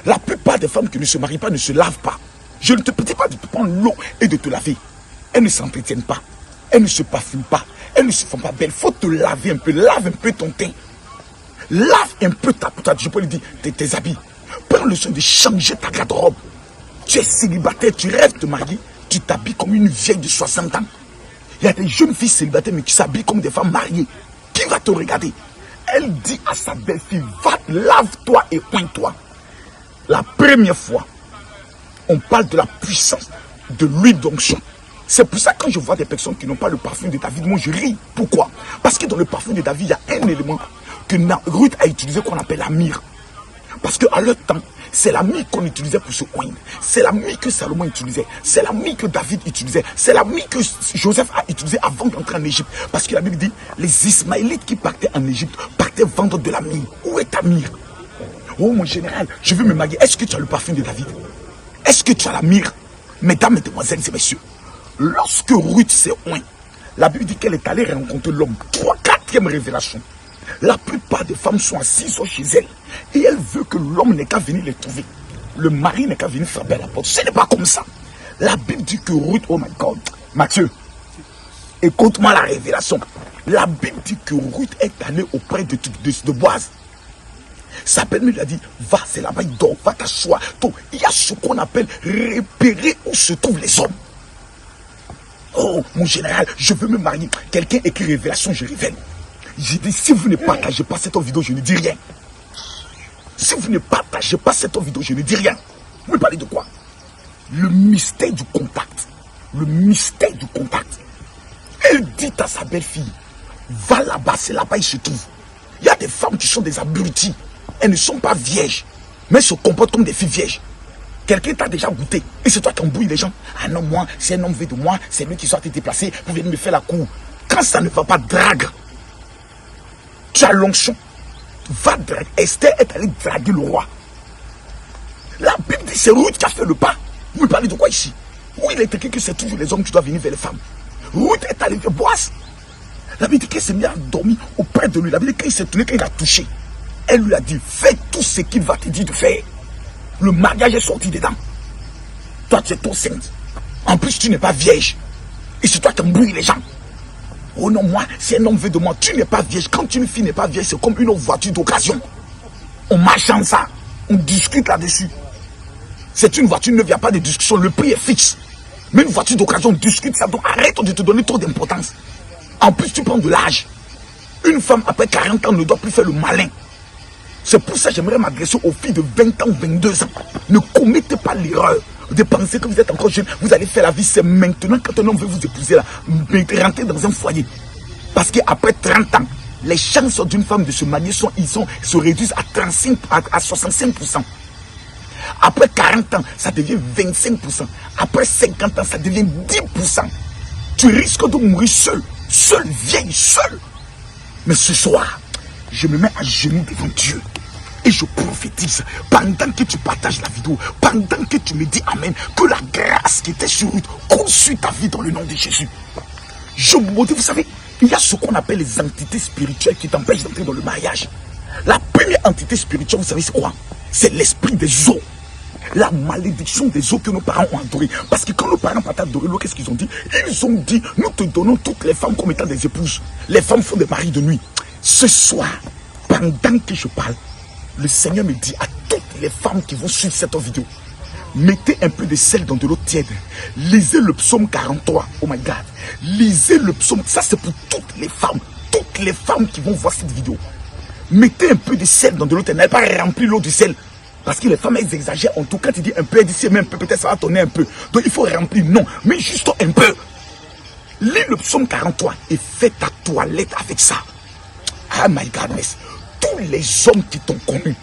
La plupart des femmes qui ne se marient pas ne se lavent pas. Je ne te dis pas de te prendre l'eau et de te laver. Elles ne s'entretiennent pas. Elles ne se parfument pas. Elles ne se font pas belles. Il faut te laver un peu. Lave un peu ton teint. Lave un peu je peux lui dire, tes habits. Prends le soin de changer ta garde-robe. Tu es célibataire, tu rêves de te marier. Tu t'habilles comme une vieille de 60 ans. Il y a des jeunes filles célibataires mais qui s'habillent comme des femmes mariées. Qui va te regarder? Elle dit à sa belle-fille, va, lave-toi et oins-toi. La première fois, on parle de la puissance de l'huile d'onction. C'est pour ça que quand je vois des personnes qui n'ont pas le parfum de David, moi je ris. Pourquoi? Parce que dans le parfum de David, il y a un élément que Ruth a utilisé qu'on appelle la myrrhe. Parce qu'à leur temps, c'est la mie qu'on utilisait pour se oindre. C'est la mie que Salomon utilisait. C'est la mie que David utilisait. C'est la mie que Joseph a utilisée avant d'entrer en Égypte. Parce que la Bible dit, les Ismaélites qui partaient en Égypte partaient vendre de la mie. Où est ta myrrhe? Oh mon général, je veux me marier. Est-ce que tu as le parfum de David? Est-ce que tu as la myrrhe? Mesdames, mesdemoiselles et messieurs, lorsque Ruth s'est oint, la Bible dit qu'elle est allée rencontrer l'homme. 4e révélation. La plupart des femmes sont assises chez elles. Et elles veulent que l'homme n'ait qu'à venir les trouver. Le mari n'est qu'à venir frapper à la porte. Ce n'est pas comme ça. La Bible dit que Ruth, oh my God, Matthieu, écoute-moi la révélation. La Bible dit que Ruth est allée auprès de Boaz. Sa belle-mère lui a dit, va, c'est là-bas, il dort, va t'asseoir. Il y a ce qu'on appelle repérer où se trouvent les hommes. Oh, mon général, je veux me marier. Quelqu'un écrit révélation, je révèle. J'ai dit, si vous ne partagez pas cette vidéo, je ne dis rien. Si vous ne partagez pas cette vidéo, je ne dis rien. Vous me parlez de quoi? Le mystère du contact. Le mystère du contact. Elle dit à sa belle-fille, va là-bas, c'est là-bas il se trouve. Il y a des femmes qui sont des abrutis. Elles ne sont pas vierges, mais se comportent comme des filles vierges. Quelqu'un t'a déjà goûté et c'est toi qui embrouilles les gens. Ah non, moi, c'est un homme veut de moi, c'est lui qui soit déplacé pour venir me faire la cour. Quand ça ne va pas, drague. Tu as l'onction. Va draguer. Esther est allée draguer le roi. La Bible dit c'est Ruth qui a fait le pas. Vous me parlez de quoi ici? Où il est écrit que c'est toujours les hommes qui doivent venir vers les femmes. Ruth est allée vers Boaz. La Bible dit qu'elle s'est mise à dormir auprès de lui. La Bible dit qu'il s'est tourné, qu'il a touché. Elle lui a dit, fais tout ce qu'il va te dire de faire. Le mariage est sorti dedans. Toi, tu es trop sainte. En plus, tu n'es pas vierge. Et c'est toi qui embrouilles les gens. Oh non, moi, si un homme veut de moi, tu n'es pas vierge. Quand une fille n'est pas vierge, c'est comme une voiture d'occasion. On marche en ça. On discute là-dessus. C'est une voiture neuve, il n'y a pas de discussion. Le prix est fixe. Mais une voiture d'occasion, on discute ça. Donc arrête de te donner trop d'importance. En plus, tu prends de l'âge. Une femme après 40 ans ne doit plus faire le malin. C'est pour ça que j'aimerais m'adresser aux filles de 20 ans, 22 ans. Ne commettez pas l'erreur de penser que vous êtes encore jeune. Vous allez faire la vie. C'est maintenant quand un homme veut vous épouser là. Rentrer dans un foyer. Parce qu'après 30 ans, les chances d'une femme de se marier se réduisent à 35, à 65%. Après 40 ans, ça devient 25%. Après 50 ans, ça devient 10%. Tu risques de mourir seul. Seul, vieille, seul. Mais ce soir, je me mets à genoux devant Dieu. Et je prophétise, pendant que tu partages la vidéo, pendant que tu me dis Amen, que la grâce qui était sur Ruth coule sur ta vie dans le nom de Jésus. Je vous dis, vous savez, il y a ce qu'on appelle les entités spirituelles qui t'empêchent d'entrer dans le mariage. La première entité spirituelle, vous savez c'est quoi? C'est l'esprit des eaux. La malédiction des eaux que nos parents ont adoré. Parce que quand nos parents partent adorer l'eau, qu'est-ce qu'ils ont dit? Ils ont dit, nous te donnons toutes les femmes comme étant des épouses. Les femmes font des maris de nuit. Ce soir, pendant que je parle, le Seigneur me dit à toutes les femmes qui vont suivre cette vidéo, mettez un peu de sel dans de l'eau tiède. Lisez le psaume 43. Oh my God. Lisez le psaume. Ça, c'est pour toutes les femmes. Toutes les femmes qui vont voir cette vidéo. Mettez un peu de sel dans de l'eau tiède. N'allez pas remplir l'eau du sel. Parce que les femmes, elles exagèrent. En tout cas, tu dis un peu, elles disent même un peu, peut-être ça va tourner un peu. Donc, il faut remplir. Non, mais juste un peu. Lis le psaume 43 et fais ta toilette avec ça. Ah my godness. Tous les hommes qui t'ont connu,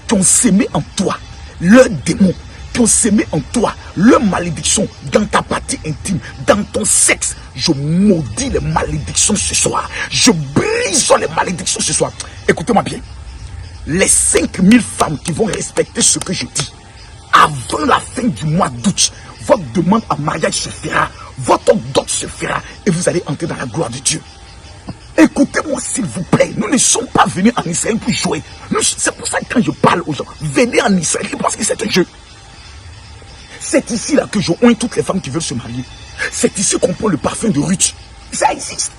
qui ont sémé en toi leurs démons, qui ont sémé en toi leur malédiction dans ta partie intime, dans ton sexe, je maudis les malédictions ce soir. Je brise les malédictions ce soir. Écoutez-moi bien. Les 5000 femmes qui vont respecter ce que je dis, avant la fin du mois d'août, votre demande en mariage se fera, votre dot se fera et vous allez entrer dans la gloire de Dieu. Écoutez-moi s'il vous plaît, nous ne sommes pas venus en Israël pour jouer. C'est pour ça que quand je parle aux gens, venez en Israël parce que c'est un jeu. C'est ici là que je oins toutes les femmes qui veulent se marier. C'est ici qu'on prend le parfum de Ruth. Ça existe.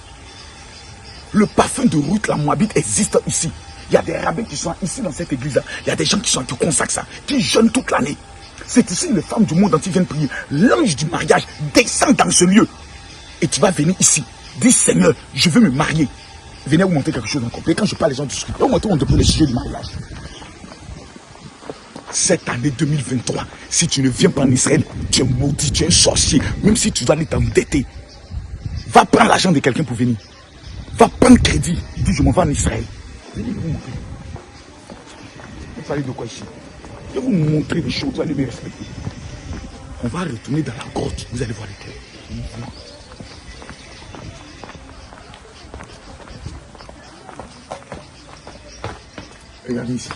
Le parfum de Ruth, la Moabite, existe ici. Il y a des rabbins qui sont ici dans cette église là. Il y a des gens qui consacrent ça, qui jeûnent toute l'année. C'est ici les femmes du monde entier viennent prier. L'ange du mariage descend dans ce lieu. Et tu vas venir ici. Dis Seigneur, je veux me marier. Venez vous montrer quelque chose encore. Et quand je parle, les gens discutent. On montre le sujet du mariage. Cette année 2023, si tu ne viens pas en Israël, tu es maudit, tu es un sorcier. Même si tu dois aller t'endetter, va prendre l'argent de quelqu'un pour venir. Va prendre crédit. Dis je m'en vais en Israël. parler de quoi ici? Je vais vous montrer des choses, vous allez me respecter. On va retourner dans la grotte, vous allez voir les clés. Regardez ici.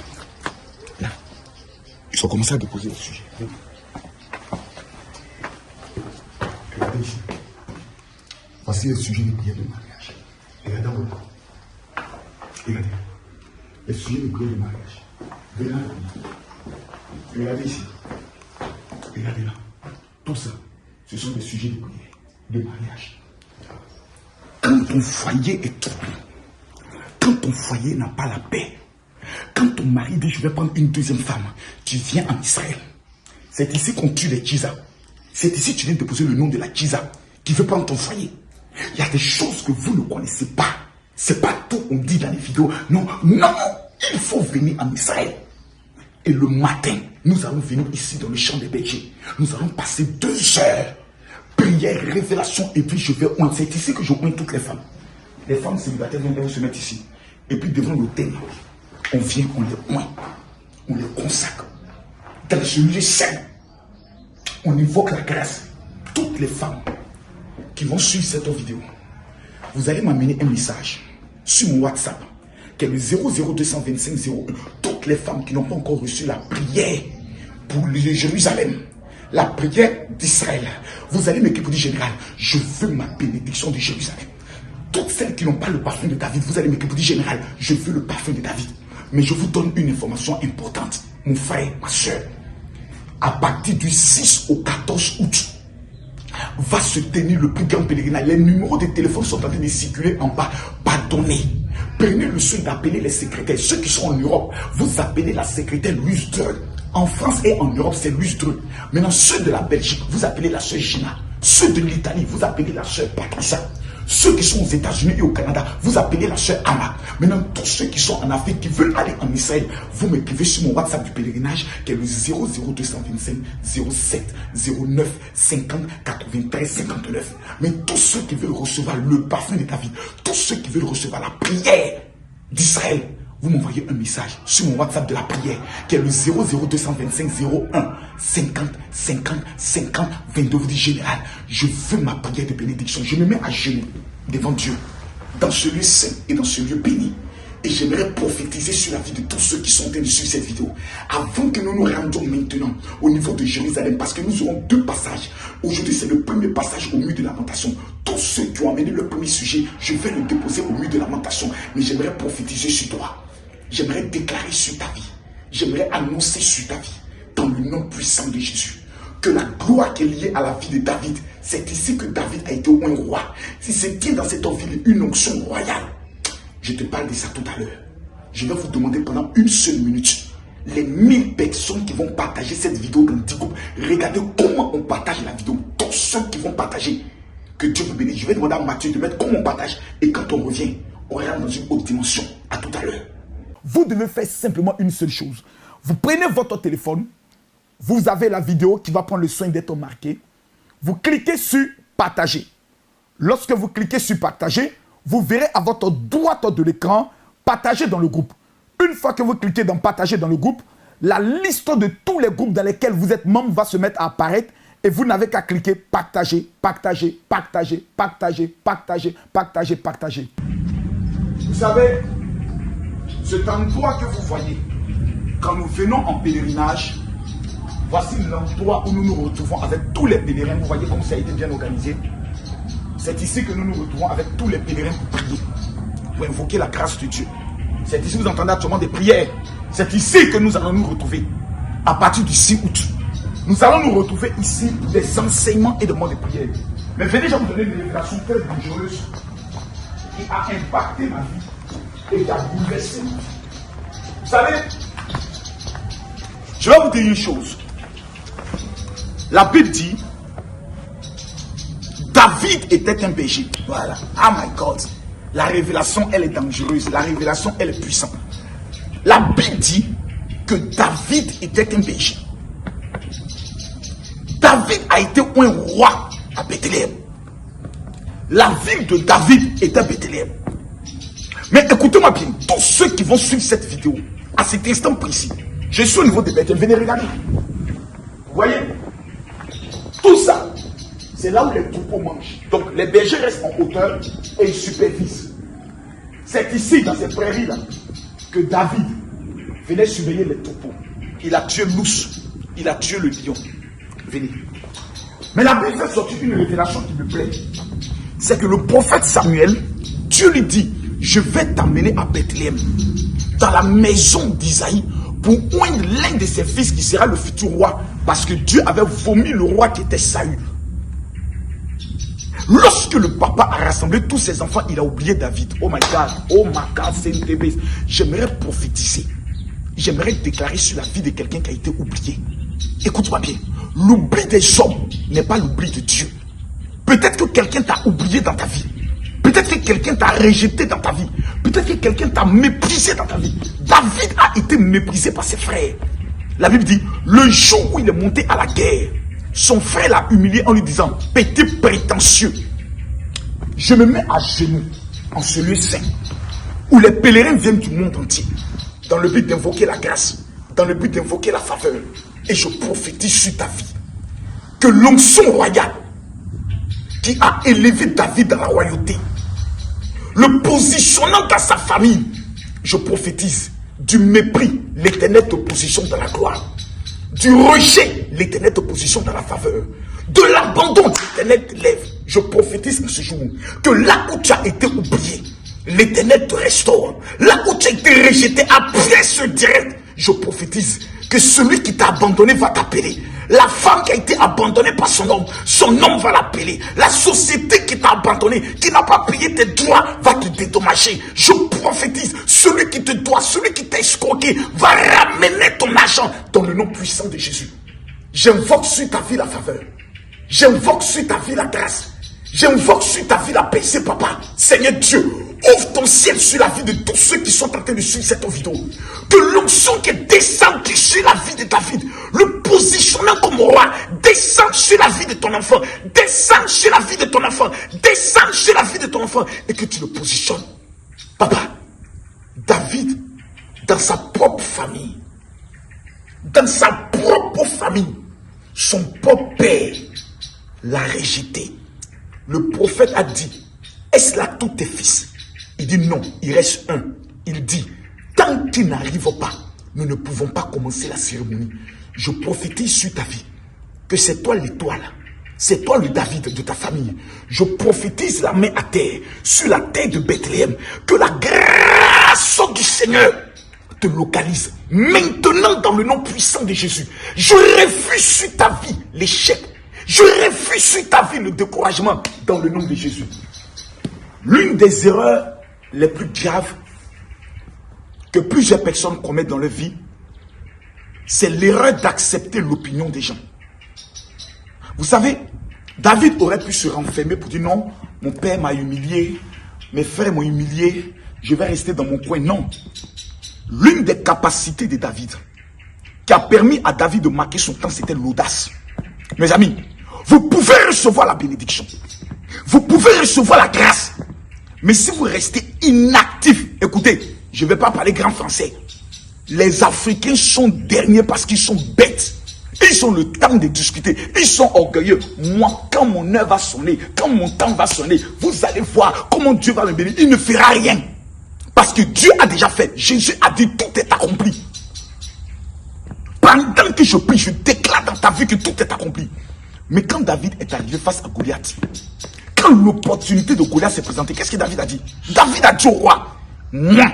Là. Ils ont commencé à déposer le sujet. Regardez ici. Voici le sujet des prières de mariage. Regardez encore. Regardez. Le sujet des prières de mariage. Regardez. Regardez ici. Regardez là. Tout ça, ce sont des sujets de prière, de mariage. Quand ton foyer est troublé, quand ton foyer n'a pas la paix, quand ton mari dit je vais prendre une deuxième femme, tu viens en Israël. C'est ici qu'on tue les Tchisa. C'est ici que tu viens de déposer le nom de la Tchisa qui veut prendre ton foyer. Il y a des choses que vous ne connaissez pas. C'est pas tout on dit dans les vidéos. Non, non, il faut venir en Israël. Et le matin, nous allons venir ici dans le champ des bergers. Nous allons passer 2 heures. Prière, révélation, et puis je vais oindre. C'est ici que je oins toutes les femmes. Les femmes célibataires viennent se mettre ici. Et puis devant l'autel, on vient, on les oint. On les consacre. Dans ce lieu saint, on évoque la grâce. Toutes les femmes qui vont suivre cette vidéo, vous allez m'amener un message sur mon WhatsApp, qui est le 0022501. Toutes les femmes qui n'ont pas encore reçu la prière pour le Jérusalem, la prière d'Israël, vous allez m'écrire pour dire général, je veux ma bénédiction de Jérusalem. Toutes celles qui n'ont pas le parfum de David, vous allez m'écrire pour dire général, je veux le parfum de David. Mais je vous donne une information importante, mon frère, ma soeur. À partir du 6 au 14 août, va se tenir le plus grand pèlerinage. Les numéros de téléphone sont en train de circuler en bas. Pardonnez. Prenez le soin d'appeler les secrétaires. Ceux qui sont en Europe, vous appelez la secrétaire Louise Dreux. En France et en Europe, c'est Louise Dreux. Maintenant, ceux de la Belgique, vous appelez la sœur Gina. Ceux de l'Italie, vous appelez la sœur Patricia. Ceux qui sont aux États-Unis et au Canada, vous appelez la sœur Anna. Maintenant, tous ceux qui sont en Afrique, qui veulent aller en Israël, vous m'écrivez sur mon WhatsApp du pèlerinage, qui est le 00225 07 09 50 93 59. Mais tous ceux qui veulent recevoir le parfum de David, tous ceux qui veulent recevoir la prière d'Israël, vous m'envoyez un message sur mon WhatsApp de la prière, qui est le 00225 01 50 50 50 22. Vous dites général, je veux ma prière de bénédiction. Je me mets à genoux devant Dieu, dans ce lieu saint et dans ce lieu béni. Et j'aimerais prophétiser sur la vie de tous ceux qui sont en train de suivre cette vidéo. Avant que nous nous rendions maintenant au niveau de Jérusalem, parce que nous aurons 2 passages. Aujourd'hui, c'est le premier passage au mur de lamentation. Tous ceux qui ont amené le premier sujet, je vais le déposer au mur de lamentation. Mais j'aimerais prophétiser sur toi. J'aimerais déclarer sur ta vie. J'aimerais annoncer sur ta vie, dans le nom puissant de Jésus, que la gloire qui est liée à la vie de David, c'est ici que David a été un roi. Si c'était dans cette ville une onction royale, je te parle de ça tout à l'heure. Je vais vous demander pendant 1 seule minute, les 1000 personnes qui vont partager cette vidéo dans 10 groupes, regardez comment on partage la vidéo. Tous ceux qui vont partager, que Dieu vous bénisse. Je vais demander à Mathieu de mettre comment on partage. Et quand on revient, on rentre dans une autre dimension. À tout à l'heure. Vous devez faire simplement une seule chose. Vous prenez votre téléphone, vous avez la vidéo qui va prendre le soin d'être marquée. Vous cliquez sur partager. Lorsque vous cliquez sur partager, vous verrez à votre droite de l'écran partager dans le groupe. Une fois que vous cliquez dans partager dans le groupe, la liste de tous les groupes dans lesquels vous êtes membre va se mettre à apparaître et vous n'avez qu'à cliquer partager, partager, partager, partager, partager, partager, partager. Vous savez, cet endroit que vous voyez, quand nous venons en pèlerinage, voici l'endroit où nous nous retrouvons avec tous les pèlerins. Vous voyez comme ça a été bien organisé. C'est ici que nous nous retrouvons avec tous les pèlerins pour prier, pour invoquer la grâce de Dieu. C'est ici que vous entendez actuellement des prières. C'est ici que nous allons nous retrouver à partir du 6 août. Nous allons nous retrouver ici des enseignements et des mots de prière. Mais venez, je vais vous donner une révélation très dangereuse qui a impacté ma vie et qui a bouleversé ma vie. Vous savez, je vais vous dire une chose. La Bible dit, David était un berger. Voilà. Oh my God. La révélation, elle est dangereuse. La révélation, elle est puissante. La Bible dit que David était un berger. David a été un roi à Bethléem. La ville de David était Bethléem. Mais écoutez-moi bien, tous ceux qui vont suivre cette vidéo, à cet instant précis, Je suis au niveau des Bethel. Venez regarder. Vous voyez? Tout ça, c'est là où les troupeaux mangent. Donc les bergers restent en hauteur et ils supervisent. C'est ici, dans ces prairies-là, que David venait surveiller les troupeaux. Il a tué l'ours, il a tué le lion. Venez. Mais la Bible fait sortir une révélation qui me plaît. C'est que le prophète Samuel, Dieu lui dit, je vais t'amener à Bethléem, dans la maison d'Isaïe, pour oindre l'un de ses fils qui sera le futur roi, parce que Dieu avait vomi le roi qui était Saül. Lorsque le papa a rassemblé tous ses enfants, il a oublié David. Oh my God, c'est une bébé. J'aimerais prophétiser. J'aimerais déclarer sur la vie de quelqu'un qui a été oublié. Écoute-moi bien. L'oubli des hommes n'est pas l'oubli de Dieu. Peut-être que quelqu'un t'a oublié dans ta vie. Peut-être que quelqu'un t'a rejeté dans ta vie. Peut-être que quelqu'un t'a méprisé dans ta vie. David a été méprisé par ses frères. La Bible dit, le jour où il est monté à la guerre, son frère l'a humilié en lui disant, petit prétentieux, je me mets à genoux en ce lieu saint, où les pèlerins viennent du monde entier, dans le but d'invoquer la grâce, dans le but d'invoquer la faveur. Et je prophétise sur ta vie, que l'onction royale, qui a élevé David dans la royauté, le positionnant dans sa famille, je prophétise du mépris, l'Éternel te positionne dans la gloire. Du rejet, l'Éternel te positionne dans la faveur. De l'abandon, l'Éternel te lève. Je prophétise en ce jour que là où tu as été oublié, l'Éternel te restaure. Là où tu as été rejeté après ce direct, je prophétise que celui qui t'a abandonné va t'appeler. La femme qui a été abandonnée par son homme va l'appeler. La société qui t'a abandonné, qui n'a pas payé tes droits, va te dédommager. Je prophétise, celui qui te doit, celui qui t'a escroqué, va ramener ton argent dans le nom puissant de Jésus. J'invoque sur ta vie la faveur. J'invoque sur ta vie la grâce. J'invoque sur ta vie la paix. C'est papa, Seigneur Dieu, ouvre ton ciel sur la vie de tous ceux qui sont en train de suivre cette vidéo. Que l'onction qui descend sur la vie de David, le positionnant comme roi, descend sur la vie de ton enfant, descend sur la vie de ton enfant, descend sur la vie de ton enfant, et que tu le positionnes. Papa, David, dans sa propre famille, son propre père l'a rejeté. Le prophète a dit, est-ce là tous tes fils? Il dit non, il reste un. Il dit, tant qu'il n'arrive pas, nous ne pouvons pas commencer la cérémonie. Je prophétise sur ta vie que c'est toi l'étoile, c'est toi le David de ta famille. Je prophétise la main à terre, sur la terre de Bethléem, que la grâce du Seigneur te localise maintenant dans le nom puissant de Jésus. Je refuse sur ta vie l'échec. Je refuse sur ta vie le découragement dans le nom de Jésus. L'une des erreurs les plus graves que plusieurs personnes commettent dans leur vie, c'est l'erreur d'accepter l'opinion des gens. Vous savez, David aurait pu se renfermer pour dire non, mon père m'a humilié, mes frères m'ont humilié, je vais rester dans mon coin. Non. L'une des capacités de David qui a permis à David de marquer son temps, c'était l'audace. Mes amis, vous pouvez recevoir la bénédiction. Vous pouvez recevoir la grâce. Mais si vous restez inactif, écoutez, je ne vais pas parler grand français. Les Africains sont derniers parce qu'ils sont bêtes. Ils ont le temps de discuter. Ils sont orgueilleux. Moi, quand mon heure va sonner, quand mon temps va sonner, vous allez voir comment Dieu va me bénir. Il ne fera rien. Parce que Dieu a déjà fait. Jésus a dit tout est accompli. Pendant que je prie, je déclare dans ta vie que tout est accompli. Mais quand David est arrivé face à Goliath, quand l'opportunité de Goliath s'est présentée, qu'est-ce que David a dit? David a dit au roi, moi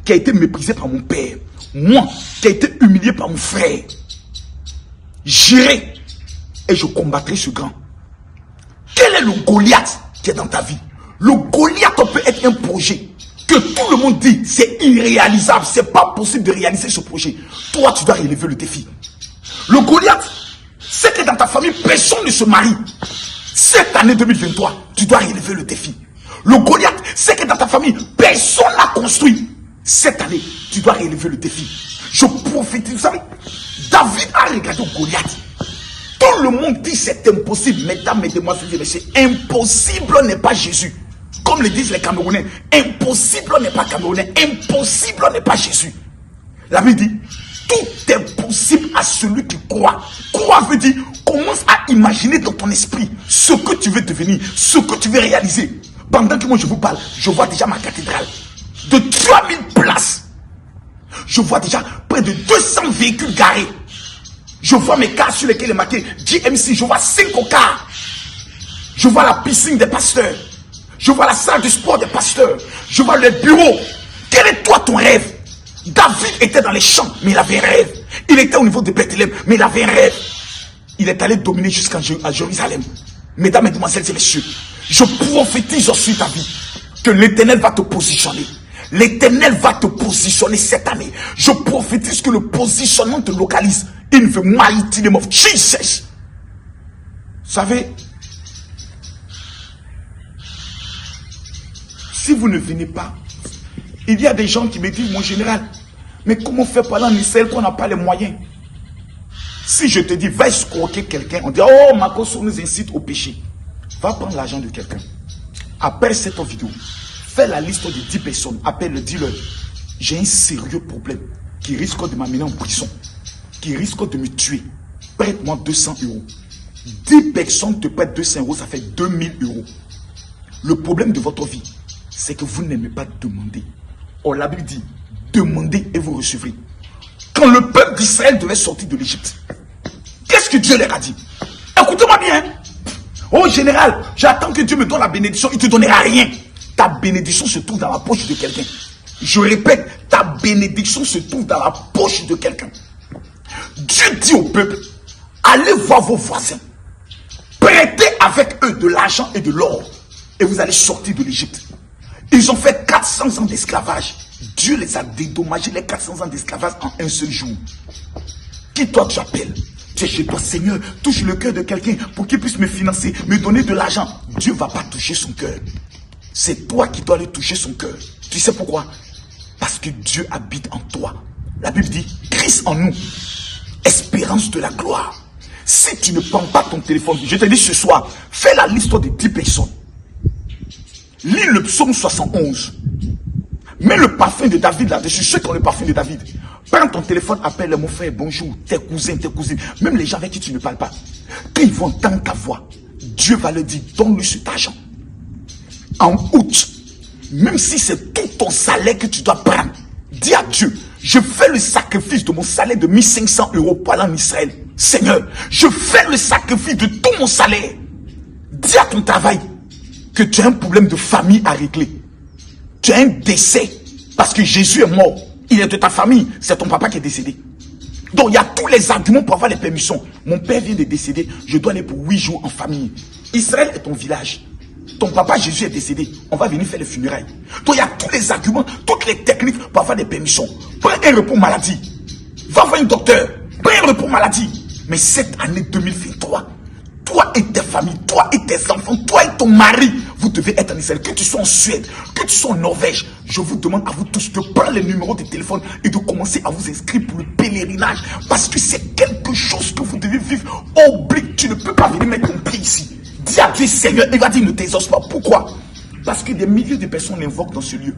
qui ai été méprisé par mon père, moi qui ai été humilié par mon frère, j'irai et je combattrai ce grand. Quel est le Goliath qui est dans ta vie? Le Goliath peut être un projet que tout le monde dit c'est irréalisable, c'est pas possible de réaliser ce projet. Toi, tu dois relever le défi. Le Goliath, c'est que dans ta famille, personne ne se marie. Cette année 2023, tu dois relever le défi. Le Goliath, c'est que dans ta famille, personne n'a construit. Cette année, tu dois relever le défi. Je prophétise. Vous savez, David a regardé Goliath. Tout le monde dit c'est impossible. Mesdames, mesdemoiselles, messieurs, impossible n'est pas Jésus. Comme le disent les Camerounais, impossible n'est pas Camerounais. Impossible n'est pas Jésus. La Bible dit, Tout est possible à celui qui croit. Croire veut dire, commence à imaginer dans ton esprit ce que tu veux devenir, ce que tu veux réaliser. Pendant que moi je vous parle, je vois déjà ma cathédrale de 3000 places. Je vois déjà près de 200 véhicules garés. Je vois mes cars sur lesquels il est marqué GMC. Je vois 5 cars. Je vois la piscine des pasteurs. Je vois la salle de sport des pasteurs. Je vois le bureau. Quel est toi ton rêve? David était dans les champs, mais il avait un rêve. Il était au niveau de Bethléem, mais il avait un rêve. Il est allé dominer jusqu'à Jérusalem. Mesdames, Mesdemoiselles et Messieurs, je prophétise sur ta vie que l'Éternel va te positionner. L'Éternel va te positionner cette année. Je prophétise que le positionnement te localise. In the mighty name of Jesus. Vous savez, si vous ne venez pas, il y a des gens qui me disent, mon général, mais comment faire pour aller en Israël qu'on n'a pas les moyens? Si je te dis, va escroquer quelqu'un, on dit, oh, Makoso nous incite au péché. Va prendre l'argent de quelqu'un. Après cette vidéo, fais la liste de 10 personnes. Appelle-le, dis-leur, j'ai un sérieux problème qui risque de m'amener en prison, qui risque de me tuer. Prête-moi 200 euros. 10 personnes te prêtent 200 euros, ça fait 2000 euros. Le problème de votre vie, c'est que vous n'aimez pas demander. Or, la Bible dit, demandez et vous recevrez. Quand le peuple d'Israël devait sortir de l'Égypte, qu'est-ce que Dieu leur a dit? Écoutez-moi bien. Oh général, j'attends que Dieu me donne la bénédiction, il ne te donnera rien. Ta bénédiction se trouve dans la poche de quelqu'un. Je répète, ta bénédiction se trouve dans la poche de quelqu'un. Dieu dit au peuple, allez voir vos voisins. Prêtez avec eux de l'argent et de l'or. Et vous allez sortir de l'Égypte. Ils ont fait 400 ans d'esclavage. Dieu les a dédommagés, les 400 ans d'esclavage, en un seul jour. Qui toi tu appelles? Tu es chez toi, Seigneur, touche le cœur de quelqu'un pour qu'il puisse me financer, me donner de l'argent. Dieu ne va pas toucher son cœur. C'est toi qui dois aller toucher son cœur. Tu sais pourquoi? Parce que Dieu habite en toi. La Bible dit, Christ en nous, espérance de la gloire. Si tu ne prends pas ton téléphone, je te dis ce soir, fais la liste de 10 personnes. Lis le psaume 71. Mets le parfum de David là-dessus. Ceux qui ont le parfum de David. Prends ton téléphone, appelle mon frère, bonjour, tes cousins, tes cousines. Même les gens avec qui tu ne parles pas. Quand ils vont entendre ta voix, Dieu va leur dire, donne-lui cet argent. En août, même si c'est tout ton salaire que tu dois prendre, dis à Dieu, je fais le sacrifice de mon salaire de 1500 euros pour aller en Israël. Seigneur, je fais le sacrifice de tout mon salaire. Dis à ton travail que tu as un problème de famille à régler. Tu as un décès parce que Jésus est mort. Il est de ta famille. C'est ton papa qui est décédé. Donc il y a tous les arguments pour avoir les permissions. Mon père vient de décéder. Je dois aller pour 8 jours en famille. Israël est ton village. Ton papa Jésus est décédé. On va venir faire les funérailles. Donc il y a tous les arguments, toutes les techniques pour avoir des permissions. Prends un repos maladie. Va voir un docteur. Prends un repos maladie. Mais cette année 2023, toi et tes familles, toi et tes enfants, toi et ton mari, vous devez être en Israël. Que tu sois en Suède, que tu sois en Norvège, je vous demande à vous tous de prendre les numéros de téléphone et de commencer à vous inscrire pour le pèlerinage. Parce que c'est quelque chose que vous devez vivre. Oublie, tu ne peux pas venir mettre ton pied ici. Dis à Dieu, Seigneur, il va dire ne t'exauce pas. Pourquoi? Parce que des milliers de personnes l'invoquent dans ce lieu.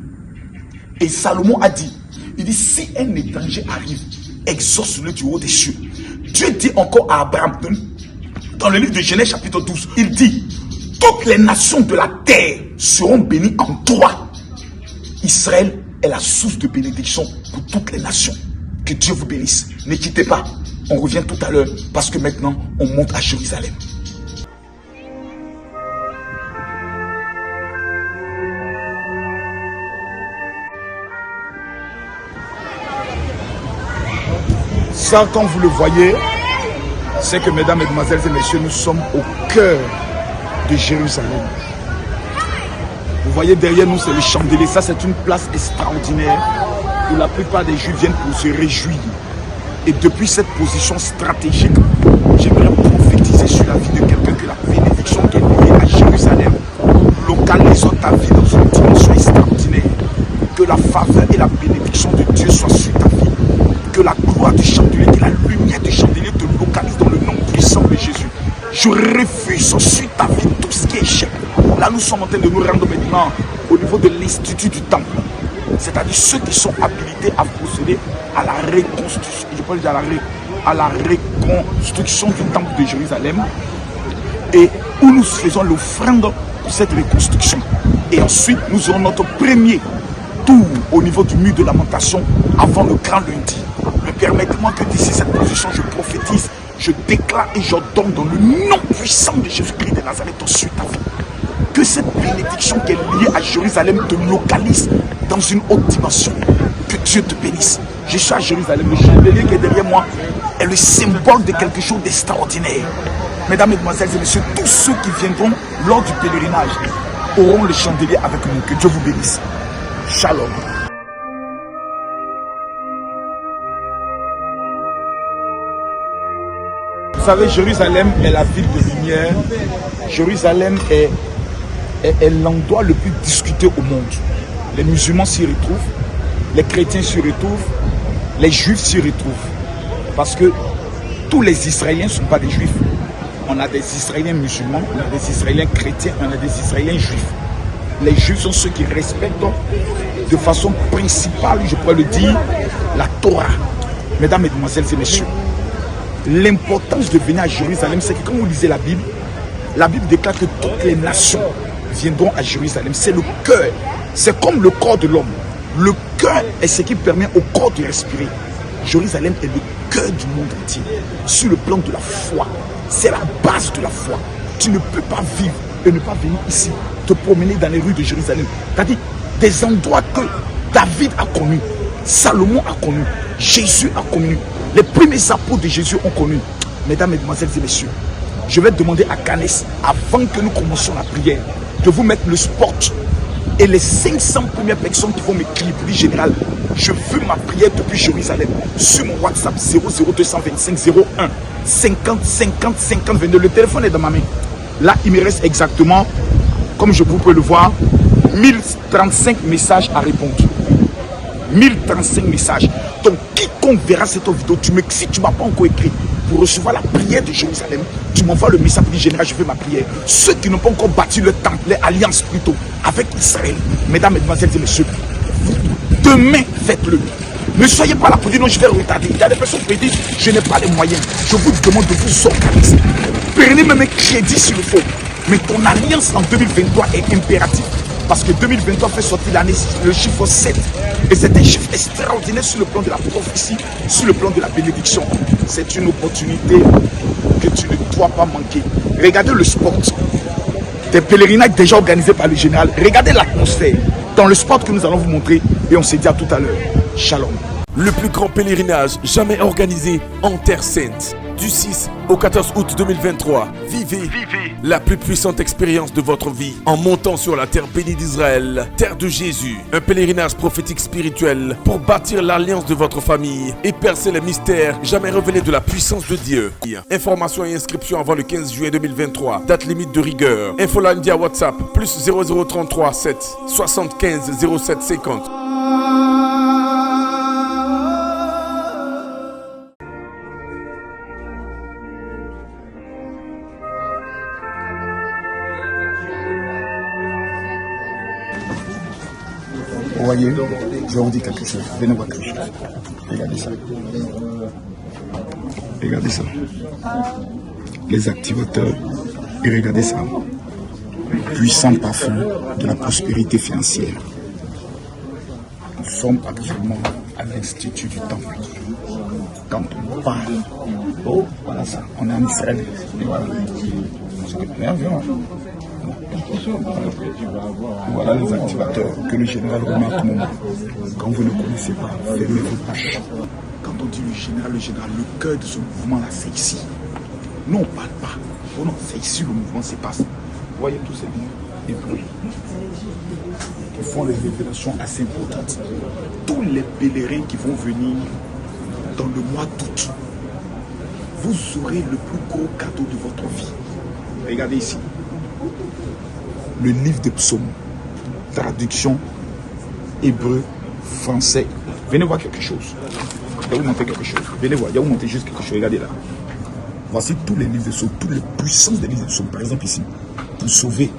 Et Salomon a dit, il dit, si un étranger arrive, exauce-le du haut des cieux. Dieu dit encore à Abraham, dans le livre de Genèse chapitre 12, il dit, toutes les nations de la terre seront bénies en toi. Israël est la source de bénédiction pour toutes les nations. Que Dieu vous bénisse. Ne quittez pas. On revient tout à l'heure parce que maintenant, on monte à Jérusalem. Ça, quand vous le voyez, c'est que, mesdames, mesdemoiselles et messieurs, nous sommes au cœur de Jérusalem. Vous voyez derrière nous, c'est le chandelier. Ça, c'est une place extraordinaire où la plupart des Juifs viennent pour se réjouir. Et depuis cette position stratégique, j'aimerais prophétiser sur la vie de quelqu'un que la bénédiction qui est liée à Jérusalem localise ta vie dans une dimension extraordinaire. Que la faveur et la bénédiction de Dieu soient sur ta vie. Que la gloire du chandelier, que la lumière du chandelier te localise dans le nom puissant de Jésus. Je refuse sur ta vie tout ce qui est échec. Là, nous sommes en train de nous rendre maintenant au niveau de l'institut du temple. c'est-à-dire ceux qui sont habilités à procéder à la reconstruction, je peux dire à la reconstruction du temple de Jérusalem, et où nous faisons l'offrande pour cette reconstruction. Et ensuite, nous aurons notre premier tour au niveau du mur de lamentation avant le grand lundi. Mais permettez-moi que d'ici cette position, je prophétise, je déclare et j'ordonne dans le nom puissant de Jésus-Christ de Nazareth sur ta vie. Que cette bénédiction qui est liée à Jérusalem te localise dans une haute dimension. Que Dieu te bénisse. Je suis à Jérusalem. Le chandelier qui est derrière moi est le symbole de quelque chose d'extraordinaire. Mesdames, Mesdemoiselles et Messieurs, tous ceux qui viendront lors du pèlerinage auront le chandelier avec nous. Que Dieu vous bénisse. Shalom. Vous savez, Jérusalem est la ville de lumière. Jérusalem est l'endroit le plus discuté au monde. Les musulmans s'y retrouvent, les chrétiens s'y retrouvent, les juifs s'y retrouvent. Parce que tous les Israéliens ne sont pas des juifs. On a des Israéliens musulmans, on a des Israéliens chrétiens, on a des Israéliens juifs. Les juifs sont ceux qui respectent de façon principale, je pourrais le dire, la Torah. Mesdames, Mesdemoiselles et Messieurs, l'importance de venir à Jérusalem, c'est que quand vous lisez la Bible déclare que toutes les nations viendront à Jérusalem. C'est le cœur. C'est comme le corps de l'homme. Le cœur est ce qui permet au corps de respirer. Jérusalem est le cœur du monde entier. Sur le plan de la foi, c'est la base de la foi. Tu ne peux pas vivre et ne pas venir ici, te promener dans les rues de Jérusalem. C'est-à-dire des endroits que David a connus, Salomon a connus, Jésus a connus, les premiers apôtres de Jésus ont connu. Mesdames, Mesdemoiselles et Messieurs, je vais demander à Canès, avant que nous commencions la prière, de vous mettre le spot. Et les 500 premières personnes qui vont m'écrire pour dire général, je veux ma prière depuis Jérusalem, sur mon WhatsApp 00225 01 50 50 50 22. Le téléphone est dans ma main. Là, il me reste exactement, comme je vous peux le voir, 1035 messages à répondre. 1035 messages. Donc, quiconque verra cette vidéo, si tu ne m'as pas encore écrit pour recevoir la prière de Jérusalem, tu m'envoies le message pour dire général, je fais ma prière. Ceux qui n'ont pas encore bâti le temple, l'alliance plutôt, avec Israël, mesdames, mesdemoiselles et messieurs, demain, faites-le. Ne soyez pas là pour dire non, je vais retarder. Il y a des personnes qui disent, je n'ai pas les moyens. Je vous demande de vous organiser. Prenez même un crédit s'il le faut. Mais ton alliance en 2023 est impérative. Parce que 2023 fait sortir l'année, le chiffre 7. Et c'est un chiffre extraordinaire sur le plan de la prophétie, sur le plan de la bénédiction. C'est une opportunité que tu ne dois pas manquer. Regardez le sport. Des pèlerinages déjà organisés par le général. Regardez l'atmosphère. Dans le sport que nous allons vous montrer. Et on se dit à tout à l'heure. Shalom. Le plus grand pèlerinage jamais organisé en Terre Sainte. Du 6 au 14 août 2023, vivez la plus puissante expérience de votre vie en montant sur la terre bénie d'Israël, terre de Jésus. Un pèlerinage prophétique spirituel pour bâtir l'alliance de votre famille et percer les mystères jamais révélés de la puissance de Dieu. Informations et inscriptions avant le 15 juin 2023. Date limite de rigueur. Infoline via WhatsApp plus 0033 7 75 07 50. Vous voyez, je vais vous dire quelque chose. Venez voir quelque chose. Regardez ça. Regardez ça. Les activateurs. Et regardez ça. Puissant parfum de la prospérité financière. Nous sommes actuellement à l'Institut du Temple. Quand on parle, oh, voilà ça. On est en Israël. Et voilà. Voilà les activateurs que le général remet à tout moment. Quand vous ne connaissez pas, fermez vos bouches. Quand on dit le général, le cœur de ce mouvement-là, c'est ici. Nous, on ne parle pas. Oh non, c'est ici le mouvement se passe. Vous voyez tous ces hébreux qui font des révélations assez importantes. Tous les pèlerins qui vont venir dans le mois d'août, vous aurez le plus gros cadeau de votre vie. Regardez ici. Le livre des psaumes, traduction hébreu, français. Venez voir quelque chose. Je vais vous montrer quelque chose. Venez voir, je vais vous montrer juste quelque chose. Regardez là. Voici tous les livres de psaumes, toutes les puissances des livres de psaumes. Par exemple ici, pour sauver,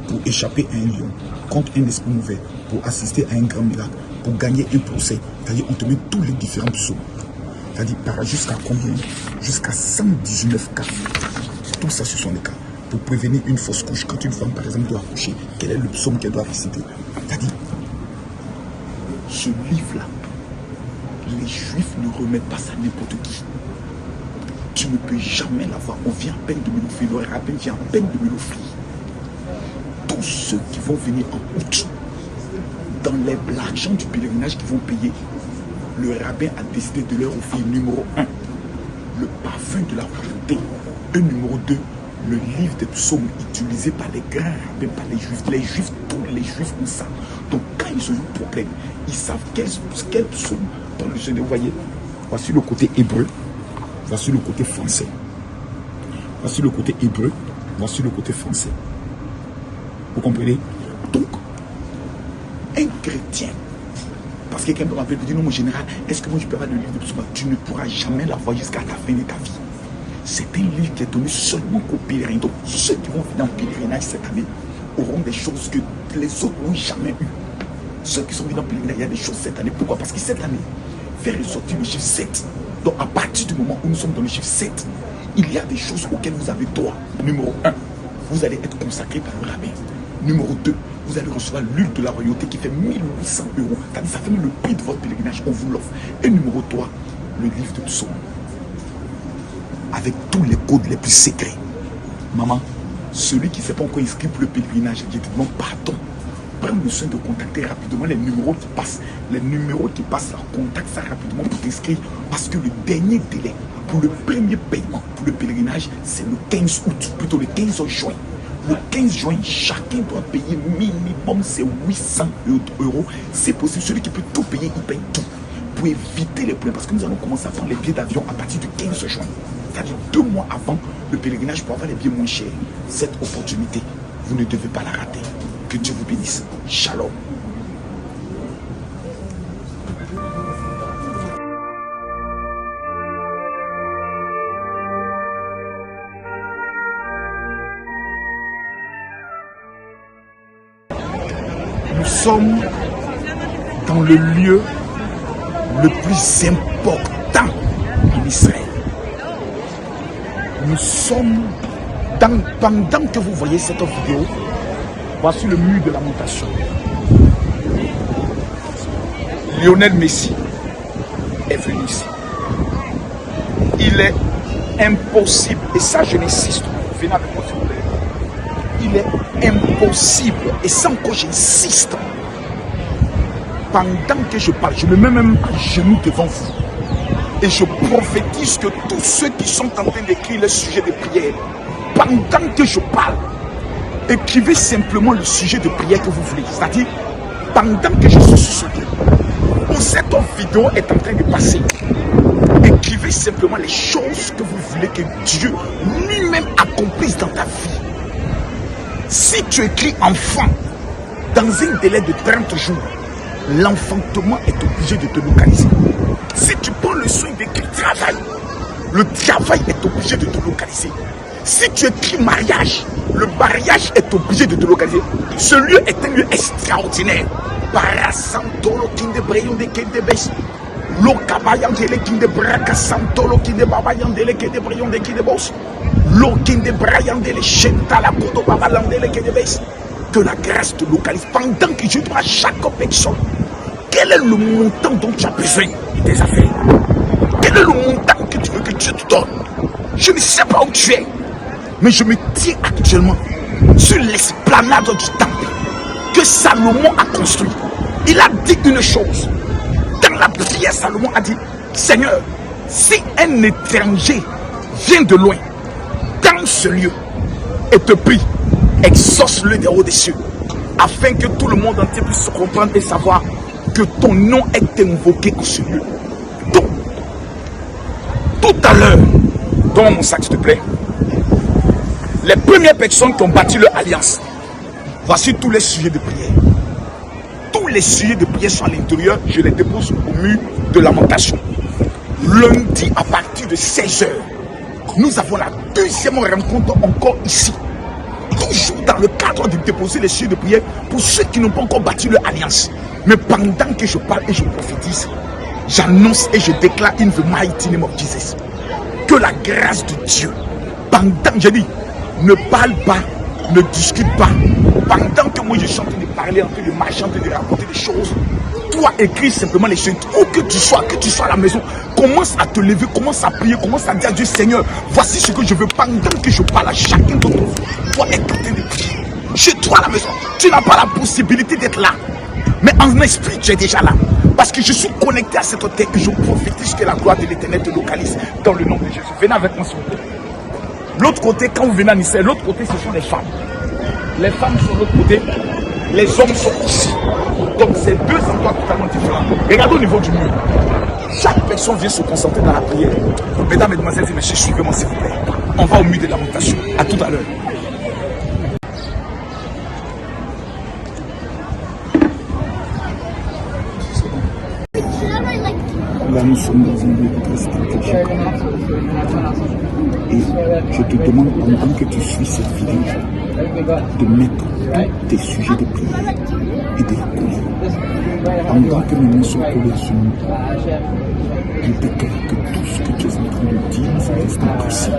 pour échapper à un lion, contre un esprit mauvais, pour assister à un grand miracle, pour gagner un procès. C'est-à-dire, on te met tous les différents psaumes. C'est-à-dire, jusqu'à combien? Jusqu'à 119 cas. Tout ça, ce sont les cas. Pour prévenir une fausse couche, quand une femme, par exemple, doit accoucher, quel est le psaume qu'elle doit réciter? C'est-à-dire, ce livre-là, les Juifs ne remettent pas ça à n'importe qui. Tu ne peux jamais l'avoir. On vient à peine de me l'offrir. Le rabbin vient à peine de me l'offrir. Tous ceux qui vont venir en août, dans l'argent du pèlerinage qu'ils vont payer, le rabbin a décidé de leur offrir numéro 1, le parfum de la royauté. Et numéro 2, le livre des psaumes utilisé par les grands rabbins, par les Juifs. Les Juifs, tous les Juifs ont ça. Donc quand ils ont un problème, ils savent quel psaume dans le Seigneur. Vous voyez, voici le côté hébreu, voici le côté français. Voici le côté hébreu, voici le côté français. Vous comprenez? Donc, un chrétien, parce que quelqu'un peut m'appeler et dire non, mon général, est-ce que moi je peux avoir le livre de psaume? Tu ne pourras jamais l'avoir jusqu'à la fin de ta vie. C'est un livre qui est donné seulement qu'aux pèlerins. Donc, ceux qui vont venir en pèlerinage cette année auront des choses que les autres n'ont jamais eues. Ceux qui sont venus en pèlerinage, il y a des choses cette année. Pourquoi? Parce que cette année, faire ressortir le chiffre 7. Donc, à partir du moment où nous sommes dans le chiffre 7, il y a des choses auxquelles vous avez droit. Numéro 1, vous allez être consacré par le rabbin. Numéro 2, vous allez recevoir l'huile de la royauté qui fait 1800 €. C'est-à-dire, ça fait le prix de votre pèlerinage, on vous l'offre. Et numéro 3, le livre de psaumes. Avec tous les codes les plus secrets. Maman, celui qui ne s'est pas encore inscrit pour le pèlerinage, je te demande pardon. Prends le soin de contacter rapidement les numéros qui passent. Les numéros qui passent, là, contacte ça rapidement pour t'inscrire. Parce que le dernier délai pour le premier paiement pour le pèlerinage, c'est le 15 août, plutôt le 15 juin. Le 15 juin, chacun doit payer minimum, c'est 800 €. C'est possible, celui qui peut tout payer, il paye tout. Pour éviter les problèmes, parce que nous allons commencer à prendre les billets d'avion à partir du 15 juin. C'est-à-dire 2 mois avant le pèlerinage pour avoir les billets moins chers. Cette opportunité, vous ne devez pas la rater. Que Dieu vous bénisse. Shalom. Nous sommes dans le lieu le plus important en Israël. Nous sommes pendant que vous voyez cette vidéo, voici le mur de lamentation. Lionel Messi est venu ici. Il est impossible, et ça je n'insiste, venez avec moi s'il vous plaît. Il est impossible, et sans que j'insiste, pendant que je parle, je me mets même à genoux devant vous. Et je prophétise que tous ceux qui sont en train d'écrire le sujet de prière, pendant que je parle, écrivez simplement le sujet de prière que vous voulez. C'est-à-dire, pendant que je suis sur ce lieu, où cette vidéo est en train de passer, écrivez simplement les choses que vous voulez que Dieu lui-même accomplisse dans ta vie. Si tu écris enfant, dans un délai de 30 jours, l'enfantement est obligé de te localiser. Si tu prends le soin d'écrire travail, le travail est obligé de te localiser. Si tu écris mariage, le mariage est obligé de te localiser. Ce lieu est un lieu extraordinaire. Parasantolo kinde brayonde kinde bes. Lo kabayandele kinde braka santolo kinde babayandele kinde brayonde kinde bos. Lo kinde brayandele chenta la koto babalandele kinde bes. Que la grâce te localise pendant que je dois à chaque personne. Quel est le montant dont tu as besoin de tes affaires? Quel est le montant que tu veux que Dieu te donne? Je ne sais pas où tu es, mais je me tiens actuellement sur l'esplanade du temple que Salomon a construit. Il a dit une chose. Dans la prière, Salomon a dit, Seigneur, si un étranger vient de loin dans ce lieu et te prie, exauce-le des hauts des cieux, afin que tout le monde entier puisse comprendre et savoir que ton nom est invoqué en ce lieu. Donc, tout à l'heure, donne mon sac s'il te plaît. Les premières personnes qui ont bâti leur alliance, voici tous les sujets de prière. Tous les sujets de prière sont à l'intérieur, je les dépose au mur de lamentation. Lundi, à partir de 16 h, nous avons la deuxième rencontre encore ici. Toujours dans le cadre de déposer les sujets de prière pour ceux qui n'ont pas encore bâti leur alliance. Mais pendant que je parle et je prophétise, j'annonce et je déclare in the mighty name of Jesus que la grâce de Dieu, pendant, je dis, ne parle pas, ne discute pas. Pendant que moi je suis en train de parler, en train de marcher, en train de raconter des choses, toi écris simplement les choses. Où que tu sois à la maison, commence à te lever, commence à prier, commence à dire à Dieu, Seigneur, voici ce que je veux. Pendant que je parle à chacun d'entre vous, toi est en train de prier. Chez toi à la maison, tu n'as pas la possibilité d'être là. Mais en esprit, tu es déjà là. Parce que je suis connecté à cette terre et je prophétise que la gloire de l'Éternel te localise dans le nom de Jésus. Venez avec moi s'il vous plaît. L'autre côté, quand vous venez en Israël, l'autre côté, ce sont les femmes. Les femmes sont de l'autre côté, les hommes sont ici. Donc c'est deux endroits totalement différents. Regardez au niveau du mur. Chaque personne vient se concentrer dans la prière. Mesdames, mesdemoiselles et messieurs, suivez-moi s'il vous plaît. On va au mur de lamentation. À tout à l'heure. Là, nous sommes dans un lieu très stratégique. Et je te demande, pendant que tu suis cette vidéo, de mettre tous tes sujets de prière et de la coller. Pendant que mes mains sont collées sur nous, je déclare que tout ce que tu es en train de dire dans cet instant précis,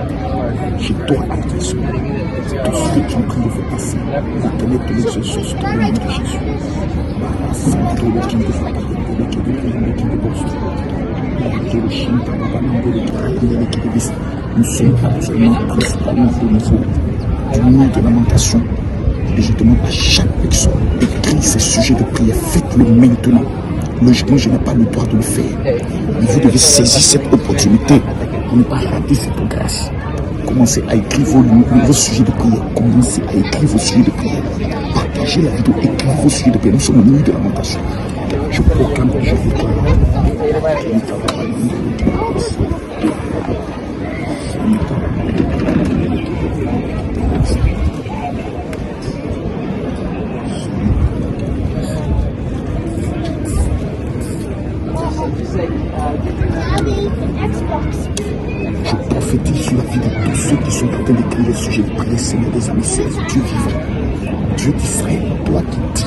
je dois être sur moi. Tout ce que tu es en train de faire passer, la tenir de l'exercice dans le nom de Jésus. Nous sommes actuellement principalement au niveau du mur de lamentation. Et je demande à chaque personne d'écrire ces sujets de prière. Faites-le maintenant. Logiquement, je n'ai pas le droit de le faire. Mais vous devez saisir cette opportunité pour ne pas rater cette grâce. Commencez à écrire vos sujets de prière. Commencez à écrire vos sujets de prière. Partagez la vidéo, écrivez vos sujets de prière. Nous sommes au milieu de lamentation. Je proclame que je vous déclare. Je prophétise sur la vie de tous ceux qui sont en train d'écrire les sujets de prière, Seigneur des amis, c'est Dieu vivant, Dieu d'Israël, toi qui dis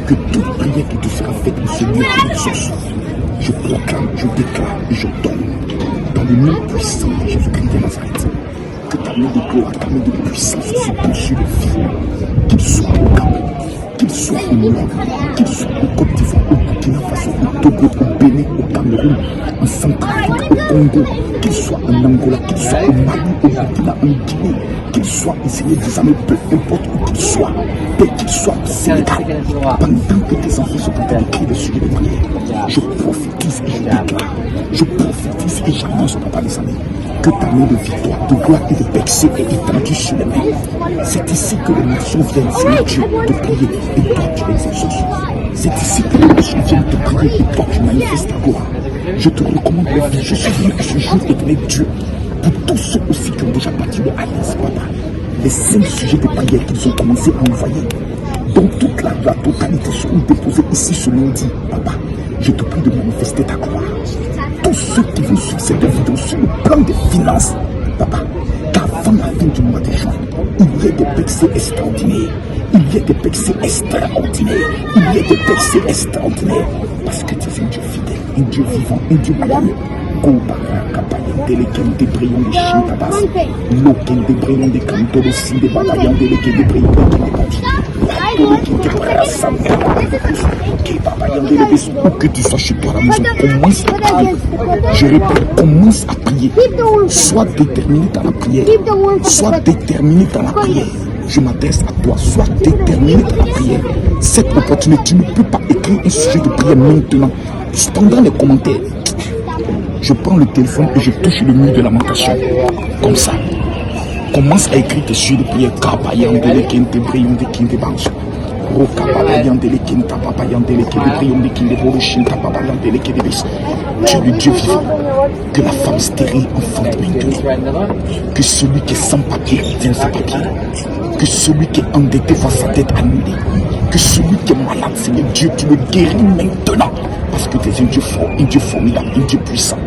que toute prière qui te sera faite au Seigneur te exauce. Je proclame, je déclare et je donne dans le nom puissant de Jésus-Christ de Nazareth que ta main de gloire, ta main de puissance se pose sur le vie, qu'il soit au Cameroun, qu'il soit au Nord, qu'il soit au Côte d'Ivoire, au Burkina Faso, au Togo, au Bénin, au Cameroun, en Centrafrique, au Congo, qu'il soit en Angola, qu'il soit au Mali, au Burkina, en Guinée, qu'il soit au Seigneur des armées, peu importe où qu'il soit au Sénégal, pendant que tes enfants sont en train d'écrire des sujets de prière, je prophétise et je déclare, je prophétise et j'annonce, papa des amis, que ta main de victoire, de gloire et de percée est étendue sur les mains. C'est ici que les nations viennent, Seigneur Dieu, te prier et toi tu les exauces. C'est ici que les nations viennent te prier et toi tu manifestes ta gloire. Je te recommande la vie. Je suis venu à ce jour éternel Dieu pour tous ceux aussi qui ont déjà parti de Alliance, papa. Les 5 sujets de prière qu'ils ont commencé à envoyer, dont toute la totalité seront déposés ici ce lundi, papa. Je te prie de manifester ta gloire. Tous ceux qui vont sur cette vidéo, sur le plan des finances, papa, qu'avant la fin du mois de juin, il y ait des percées extraordinaires. Il y a des percées extraordinaires. Il y a des percées extraordinaires. Parce que tu es un Dieu fidèle, un Dieu vivant, un Dieu merveilleux. Des brillants de Chintabas, l'aucun des brillants de Canto, de Sinde, Babayan, des brillants de que tu sois chez toi à la maison, commence à prier. Je répète, commence à prier. Sois déterminé dans la prière. Sois déterminé dans la prière. Je m'adresse à toi, sois déterminé dans la prière. Cette opportunité, tu ne peux pas écrire un sujet de prière maintenant. Pendant les commentaires, je prends le téléphone et je touche le mur de lamentation. Comme ça. Commence à écrire tes sujets de prière. Kabayandele kente briyonde kinde banso. Roka babayandele kenta babayandele kende briyonde kinde boroshinta babayandele kende bis. Tu es le Dieu vivant. Que la femme stérile enfante maintenant. Que celui qui est sans papier obtienne sa papier. Que celui qui est endetté voit sa dette annulée. Que celui qui est malade, Seigneur Dieu, tu le guéris maintenant. Parce que tu es un Dieu fort, un Dieu formidable, un Dieu puissant.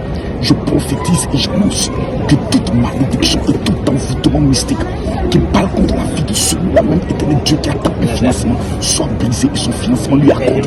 Je prophétise et j'annonce que toute malédiction et tout envoûtement mystique qui parle contre la vie de ceux celui-là même, éternel Dieu, qui attend un financement, soit brisé et son financement lui accordé.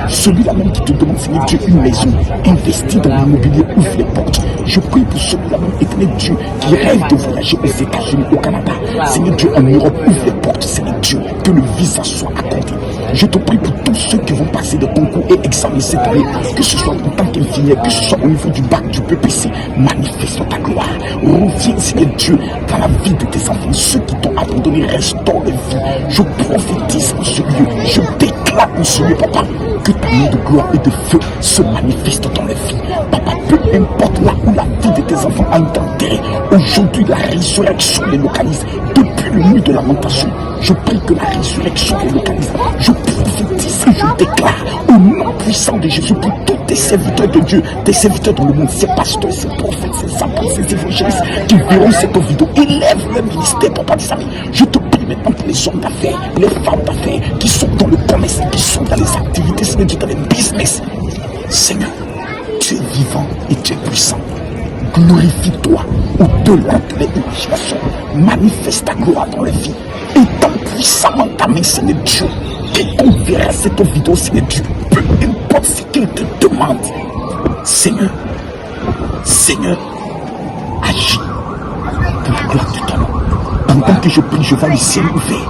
Celui-là même qui te demande, Seigneur Dieu, une maison, investis dans l'immobilier, ouvre les portes. Je prie pour celui-là même, éternel Dieu, qui rêve de voyager aux États-Unis, au Canada. Seigneur Dieu, en Europe, ouvre les portes, Seigneur Dieu, que le visa soit accordé. Je te prie pour tous ceux qui vont passer des concours et examens cette année, que ce soit en tant qu'infirmière, que ce soit au niveau du bac, du PPC, manifeste ta gloire. Reviens, Seigneur Dieu, dans la vie de tes enfants. Ceux qui t'ont abandonné, restaure les vies. Je prophétise en ce lieu, je déclare en ce lieu, papa, que ta main de gloire et de feu se manifeste dans les vies. Papa, peu importe là où la vie de tes enfants a été enterrée, aujourd'hui la résurrection les localise. Depuis le nuit de lamentation, je prie que la résurrection les localise. Je prophétise et je déclare au nom puissant de Jésus pour tous tes serviteurs de Dieu, tes serviteurs dans le monde, ces pasteurs, ces prophètes, ces apôtres, ces évangélistes qui verront cette vidéo. Élève le ministère, papa des amis. Je te prie maintenant pour les hommes d'affaires, les femmes d'affaires qui sont dans le commerce, qui sont dans les activités, Seigneur Dieu, dans les business. Seigneur, tu es vivant et tu es puissant. Glorifie-toi au-delà de l'imagination. Manifeste ta gloire dans les vies. Étant puissamment ta main, Seigneur Dieu. Quiconque verra cette vidéo, Seigneur Dieu, peu importe ce qu'il te demande, Seigneur, agis pour la gloire de ton nom. Pendant que je prie, je vois le ciel ouvert.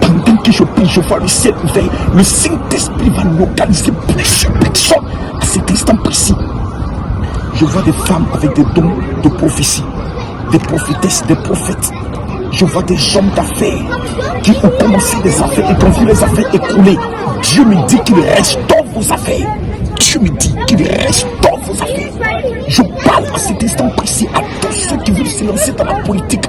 Pendant que je prie, je vois le ciel ouvert. Le Saint-Esprit va localiser plusieurs personnes à cet instant précis. Je vois des femmes avec des dons de prophétie, des prophétesses, des prophètes. Je vois des hommes d'affaires qui ont commencé des affaires et qui ont vu les affaires écouler. Dieu me dit qu'il restaure vos affaires. Dieu me dit qu'il restaure vos affaires. Je parle à cet instant précis à tous ceux qui veulent se lancer dans la politique.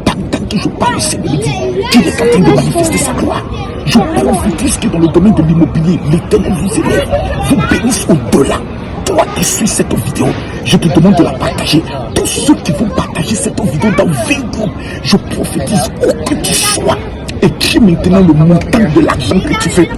Pendant que je parle, le Seigneur me dit qu'il est en train de manifester sa gloire. Je prophétise que dans le domaine de l'immobilier, l'Éternel vous élève, vous bénisse au-delà. Toi qui suis cette vidéo, je te demande de la partager. Tous ceux qui vont partager cette vidéo dans 20 groupes, je prophétise où que tu sois. Écris maintenant le montant de l'argent que tu fais.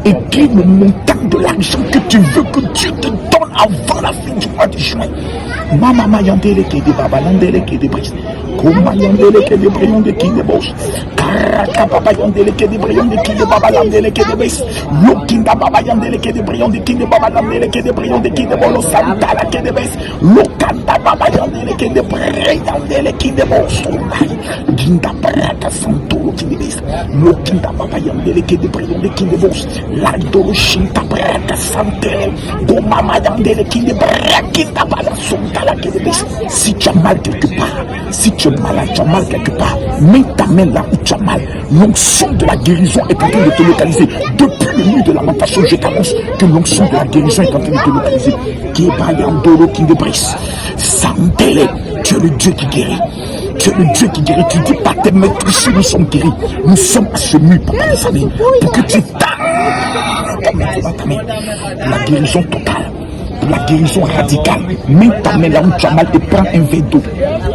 Écris le montant de l'argent que tu veux que Dieu te donne avant la fin du mois de juin. Mama yandele ke de baba yandele ke de bris. Kuma yandele ke de brion de ki de boss. Karaka baba yandele ke de brion de ki de baba yandele ke de bris. Lokinda baba yandele ke de brion de ki de baba yandele ke de brion de ki de bolo santala ke de bris. Lokanda baba yandele ke de brion yandele ki de boss. Ginda baraka santolo ki de bris. Lokinda baba yandele ke de brion de ki de boss. La dolo shinta baraka santele. Go mama yandele ki de brakinda bala santala. Si tu as mal quelque part, si tu es malade, tu as mal quelque part, mets ta main là où tu as mal. L'onction de la guérison est en train de te localiser. Depuis le nuit de lamentation, je t'annonce que l'onction de la guérison est en train de te localiser. Qui est Bayandolo qui débrise. Sandele, tu es le Dieu qui guérit. Tu es le Dieu qui guérit. Tu dis pas tes maîtres ici, nous sommes guéris. Nous sommes à ce mur, papa des amis, pour que tu la guérison totale. La guérison radicale. Mets ta main là où tu as mal et prends un verre d'eau.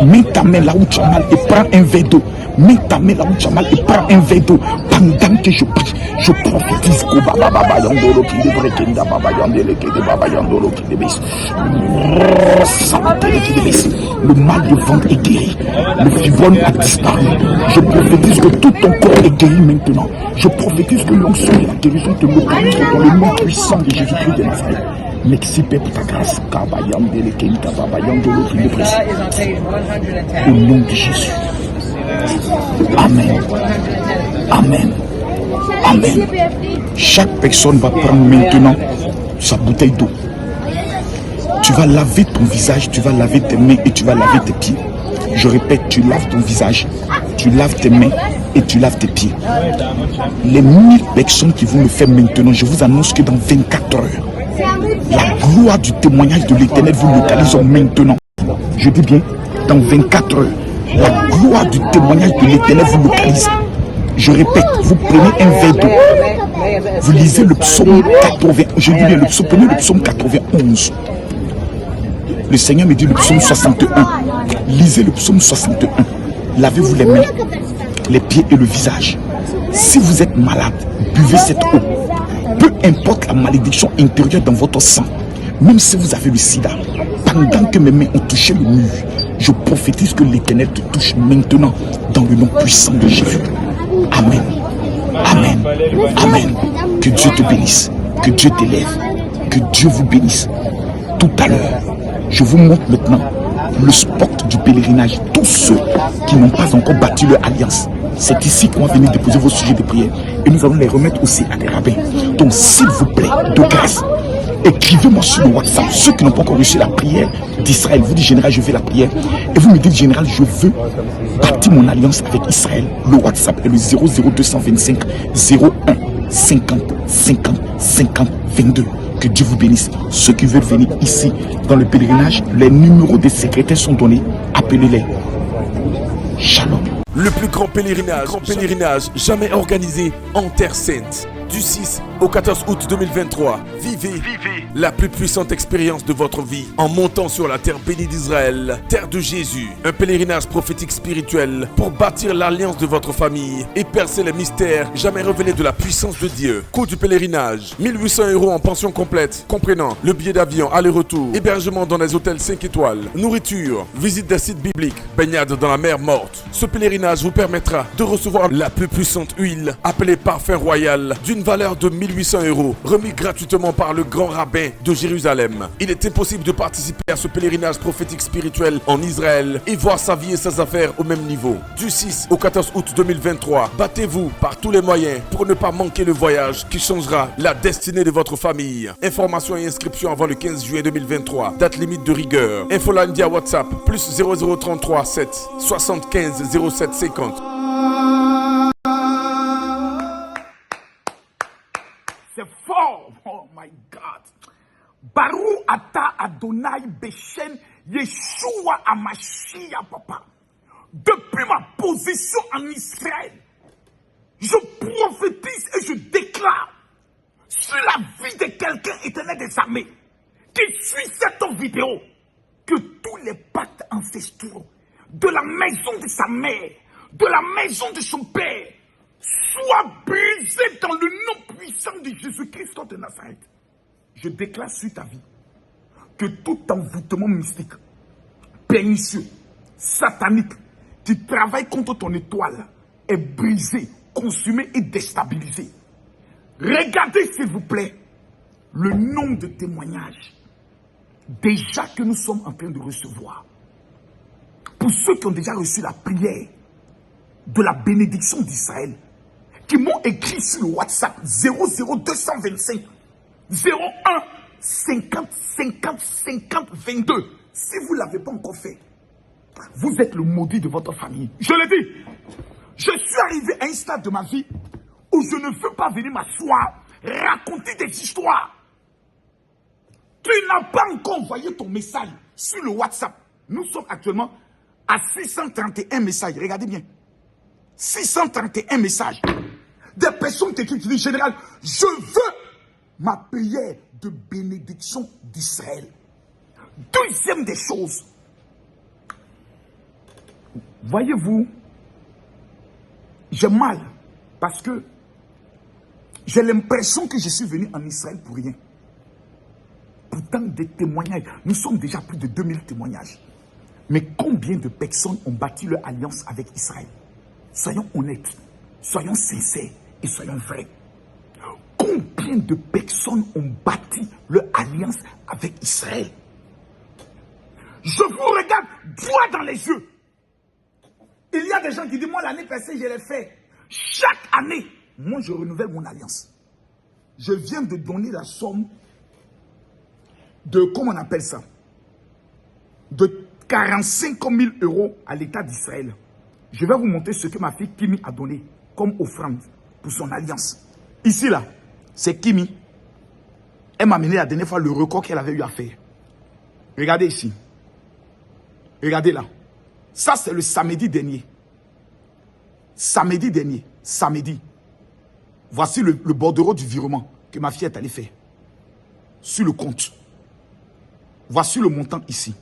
Mets ta main là où tu as mal et prends un verre d'eau. Mets ta main là où tu as mal et prends un verre d'eau. Pendant que je prie, je prophétise que baba yandolo qui devrait kenda baba yandele qui de baba yandolo qui débisse. Le mal du ventre est guéri. Le fibrome a disparu. Je prophétise que tout ton corps est guéri maintenant. Je prophétise que l'onction de la guérison te localise dans le nom puissant de Jésus-Christ de Nazareth. Merci Père pour ta grâce. Au nom de Jésus. Amen. Amen. Amen. Chaque personne va prendre maintenant sa bouteille d'eau. Tu vas laver ton visage, tu vas laver tes mains et tu vas laver tes pieds. Je répète, tu laves ton visage, tu laves tes mains et tu laves tes pieds. Les 1000 personnes qui vont le faire maintenant, je vous annonce que dans 24 heures, la gloire du témoignage de l'Éternel vous localise maintenant. Je dis bien, dans 24 heures, la gloire du témoignage de l'Éternel vous localise. Je répète, vous prenez un verre d'eau. Vous lisez le psaume 80. Je dis bien, prenez le psaume 91. Le Seigneur me dit le psaume 61. Lisez le psaume 61. Lavez-vous les mains, les pieds et le visage. Si vous êtes malade, buvez cette eau. Peu importe la malédiction intérieure dans votre sang, même si vous avez le sida, pendant que mes mains ont touché le mur, je prophétise que l'Éternel te touche maintenant dans le nom puissant de Jésus. Amen. Amen. Amen. Que Dieu te bénisse. Que Dieu t'élève. Que Dieu vous bénisse. Tout à l'heure, je vous montre maintenant le spot du pèlerinage. Tous ceux qui n'ont pas encore bâti leur alliance, c'est ici qu'on va venir déposer vos sujets de prière. Et nous allons les remettre aussi à des rabbins. Donc s'il vous plaît, de grâce, écrivez-moi sur le WhatsApp. Ceux qui n'ont pas encore reçu la prière d'Israël, vous dites général, je veux la prière. Et vous me dites général, je veux bâtir mon alliance avec Israël. Le WhatsApp est le 00225 01 50 50 50 22. Que Dieu vous bénisse. Ceux qui veulent venir ici dans le pèlerinage, les numéros des secrétaires sont donnés. Appelez-les. Shalom. Le plus grand pèlerinage jamais organisé en Terre Sainte. Du 6 au 14 août 2023, vivez la plus puissante expérience de votre vie en montant sur la terre bénie d'Israël, terre de Jésus. Un pèlerinage prophétique spirituel pour bâtir l'alliance de votre famille et percer les mystères jamais révélés de la puissance de Dieu. Coût du pèlerinage, 1800 € en pension complète, comprenant le billet d'avion aller-retour, hébergement dans des hôtels 5 étoiles, nourriture, visite des sites bibliques, baignade dans la mer morte. Ce pèlerinage vous permettra de recevoir la plus puissante huile appelée parfum royal d'une valeur de 1800 €, remis gratuitement par le grand rabbin de Jérusalem. Il est impossible de participer à ce pèlerinage prophétique spirituel en Israël et voir sa vie et ses affaires au même niveau. Du 6 au 14 août 2023, battez-vous par tous les moyens pour ne pas manquer le voyage qui changera la destinée de votre famille. Informations et inscriptions avant le 15 juin 2023. Date limite de rigueur. Infoline via WhatsApp, plus 0033 7 75 07 50. C'est fort. Oh my God. Barou ata Adonai Beshen Yeshua Amashia, papa. Depuis ma position en Israël, je prophétise et je déclare sur la vie de quelqu'un éternel des armées qui suit cette vidéo que tous les pactes ancestraux de la maison de sa mère, de la maison de son père, soient brisés dans le nom puissant de Jésus-Christ de Nazareth. Je déclare sur ta vie que tout envoûtement mystique, pernicieux, satanique, qui travaille contre ton étoile est brisé, consumé et déstabilisé. Regardez s'il vous plaît le nombre de témoignages déjà que nous sommes en train de recevoir. Pour ceux qui ont déjà reçu la prière de la bénédiction d'Israël, qui m'ont écrit sur le WhatsApp 00225 01 50 50 50 22. Si vous ne l'avez pas encore fait, vous êtes le maudit de votre famille. Je le dis, je suis arrivé à un stade de ma vie où je ne veux pas venir m'asseoir, raconter des histoires. Tu n'as pas encore envoyé ton message sur le WhatsApp. Nous sommes actuellement à 631 messages. Regardez bien. 631 messages. Des personnes qui disent, général, je veux ma prière de bénédiction d'Israël. Deuxième des choses. Voyez-vous, j'ai mal parce que j'ai l'impression que je suis venu en Israël pour rien. Pourtant, des témoignages, nous sommes déjà plus de 2000 témoignages. Mais combien de personnes ont bâti leur alliance avec Israël? Soyons honnêtes, soyons sincères et soyons vrais. Combien de personnes ont bâti leur alliance avec Israël? Je vous regarde droit dans les yeux. Il y a des gens qui disent, moi l'année passée je l'ai fait. Chaque année, moi je renouvelle mon alliance. Je viens de donner la somme de, comment on appelle ça, de 45 000 € à l'État d'Israël. Je vais vous montrer ce que ma fille Kimi a donné comme offrande pour son alliance. Ici là, c'est Kimi. Elle m'a amené la dernière fois le record qu'elle avait eu à faire. Regardez ici. Regardez là. Ça c'est le samedi dernier. Samedi dernier, samedi, voici le bordereau du virement que ma fille est allée faire. Sur le compte. Voici le montant ici.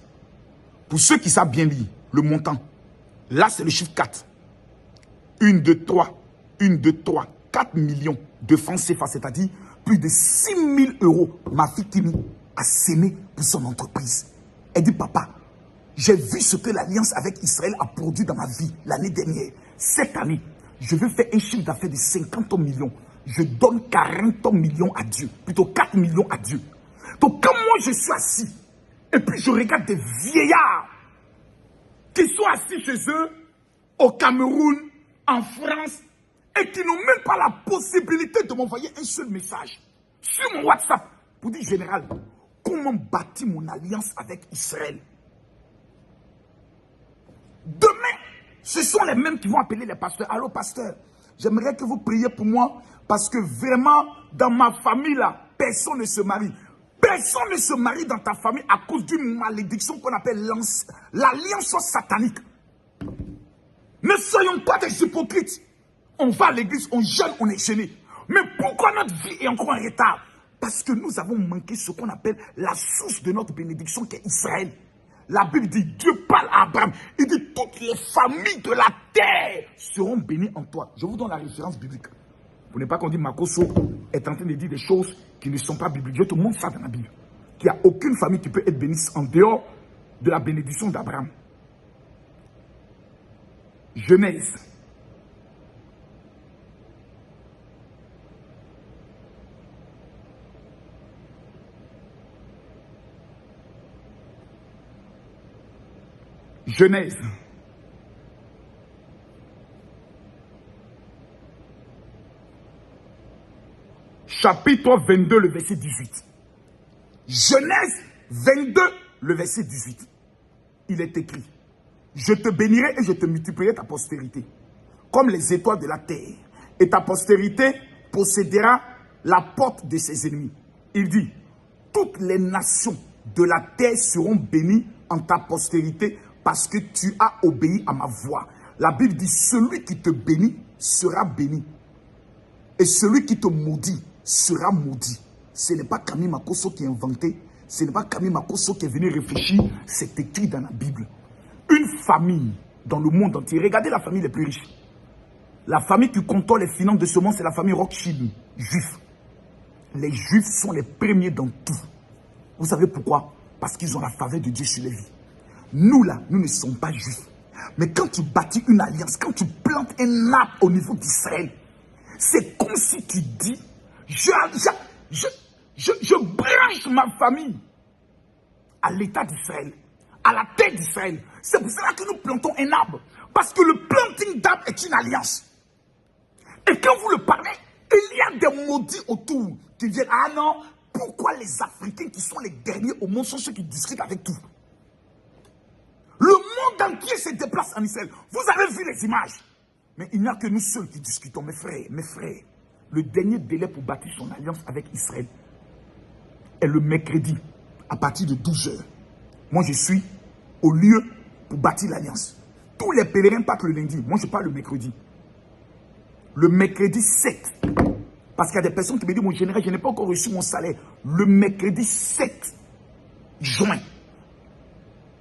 Pour ceux qui savent bien lire, le montant. Là, c'est le chiffre 4. 1, 2, 3. 1, 2, 3. 4 millions de francs CFA, c'est-à-dire plus de 6 000 euros. Ma fille Kimi a sémé pour son entreprise. Elle dit, papa, j'ai vu ce que l'Alliance avec Israël a produit dans ma vie l'année dernière. Cette année, je veux faire un chiffre d'affaires de 50 millions. Je donne 40 millions à Dieu. Plutôt 4 millions à Dieu. Donc quand moi je suis assis, et puis je regarde des vieillards qui sont assis chez eux, au Cameroun, en France, et qui n'ont même pas la possibilité de m'envoyer un seul message sur mon WhatsApp pour dire, général, comment bâtir mon alliance avec Israël? Demain, ce sont les mêmes qui vont appeler les pasteurs. Allô, pasteur, j'aimerais que vous priez pour moi parce que vraiment, dans ma famille, là, personne ne se marie. Personne ne se marie dans ta famille à cause d'une malédiction qu'on appelle l'alliance satanique. Ne soyons pas des hypocrites. On va à l'église, on jeûne, on est gêné. Mais pourquoi notre vie est encore en retard? Parce que nous avons manqué ce qu'on appelle la source de notre bénédiction qui est Israël. La Bible dit, Dieu parle à Abraham. Il dit, toutes les familles de la terre seront bénies en toi. Je vous donne la référence biblique. Pour ne pas qu'on dise Makoso est en train de dire des choses qui ne sont pas bibliques. Je te montre ça dans la Bible. Qu'il n'y a aucune famille qui peut être bénie en dehors de la bénédiction d'Abraham. Genèse. Genèse. Chapitre 22, le verset 18. Genèse 22, le verset 18. Il est écrit, je te bénirai et je te multiplierai ta postérité, comme les étoiles de la terre, et ta postérité possédera la porte de ses ennemis. Il dit, toutes les nations de la terre seront bénies en ta postérité parce que tu as obéi à ma voix. La Bible dit, celui qui te bénit sera béni. Et celui qui te maudit sera maudit. Ce n'est pas Camille Makoso qui a inventé, ce n'est pas Camille Makoso qui est venu réfléchir, c'est écrit dans la Bible. Une famille dans le monde entier, regardez la famille les plus riches. La famille qui contrôle les finances de ce monde, c'est la famille Rothschild, juifs. Les juifs sont les premiers dans tout. Vous savez pourquoi? Parce qu'ils ont la faveur de Dieu sur les vies. Nous là, nous ne sommes pas juifs. Mais quand tu bâtis une alliance, quand tu plantes un arbre au niveau d'Israël, c'est comme si tu dis, je branche ma famille à l'état d'Israël, à la terre d'Israël. C'est pour cela que nous plantons un arbre. Parce que le planting d'arbre est une alliance. Et quand vous le parlez, il y a des maudits autour qui viennent. Ah non, pourquoi les Africains qui sont les derniers au monde sont ceux qui discutent avec tout? Le monde entier se déplace en Israël. Vous avez vu les images. Mais il n'y a que nous seuls qui discutons. Mes frères, le dernier délai pour bâtir son alliance avec Israël est le mercredi à partir de 12 h. Moi, je suis au lieu pour bâtir l'alliance. Tous les pèlerins partent le lundi. Moi, je pars le mercredi. Le mercredi 7. Parce qu'il y a des personnes qui me disent, mon général, je n'ai pas encore reçu mon salaire. Le mercredi 7 juin,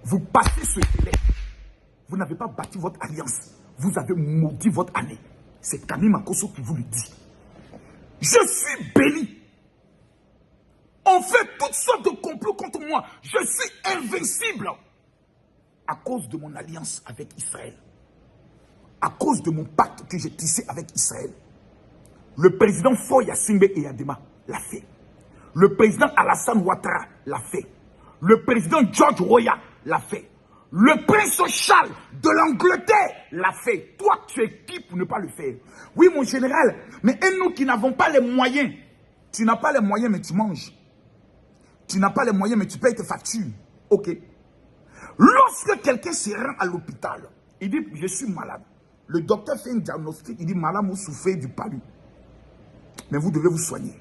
vous passez ce délai. Vous n'avez pas bâti votre alliance. Vous avez maudit votre année. C'est Camille Makoso qui vous le dit. Je suis béni. On fait toutes sortes de complots contre moi. Je suis invincible. À cause de mon alliance avec Israël. À cause de mon pacte que j'ai tissé avec Israël. Le président Foy Yassingbe et Yadema l'a fait. Le président Alassane Ouattara l'a fait. Le président George Weah l'a fait. Le prince Charles de l'Angleterre l'a fait. Toi, tu es qui pour ne pas le faire? Oui, mon général, mais nous qui n'avons pas les moyens. Tu n'as pas les moyens, mais tu manges. Tu n'as pas les moyens, mais tu payes tes factures. Ok. Lorsque quelqu'un se rend à l'hôpital, il dit, je suis malade. Le docteur fait un diagnostic, il dit, madame, vous souffrez du palu. Mais vous devez vous soigner.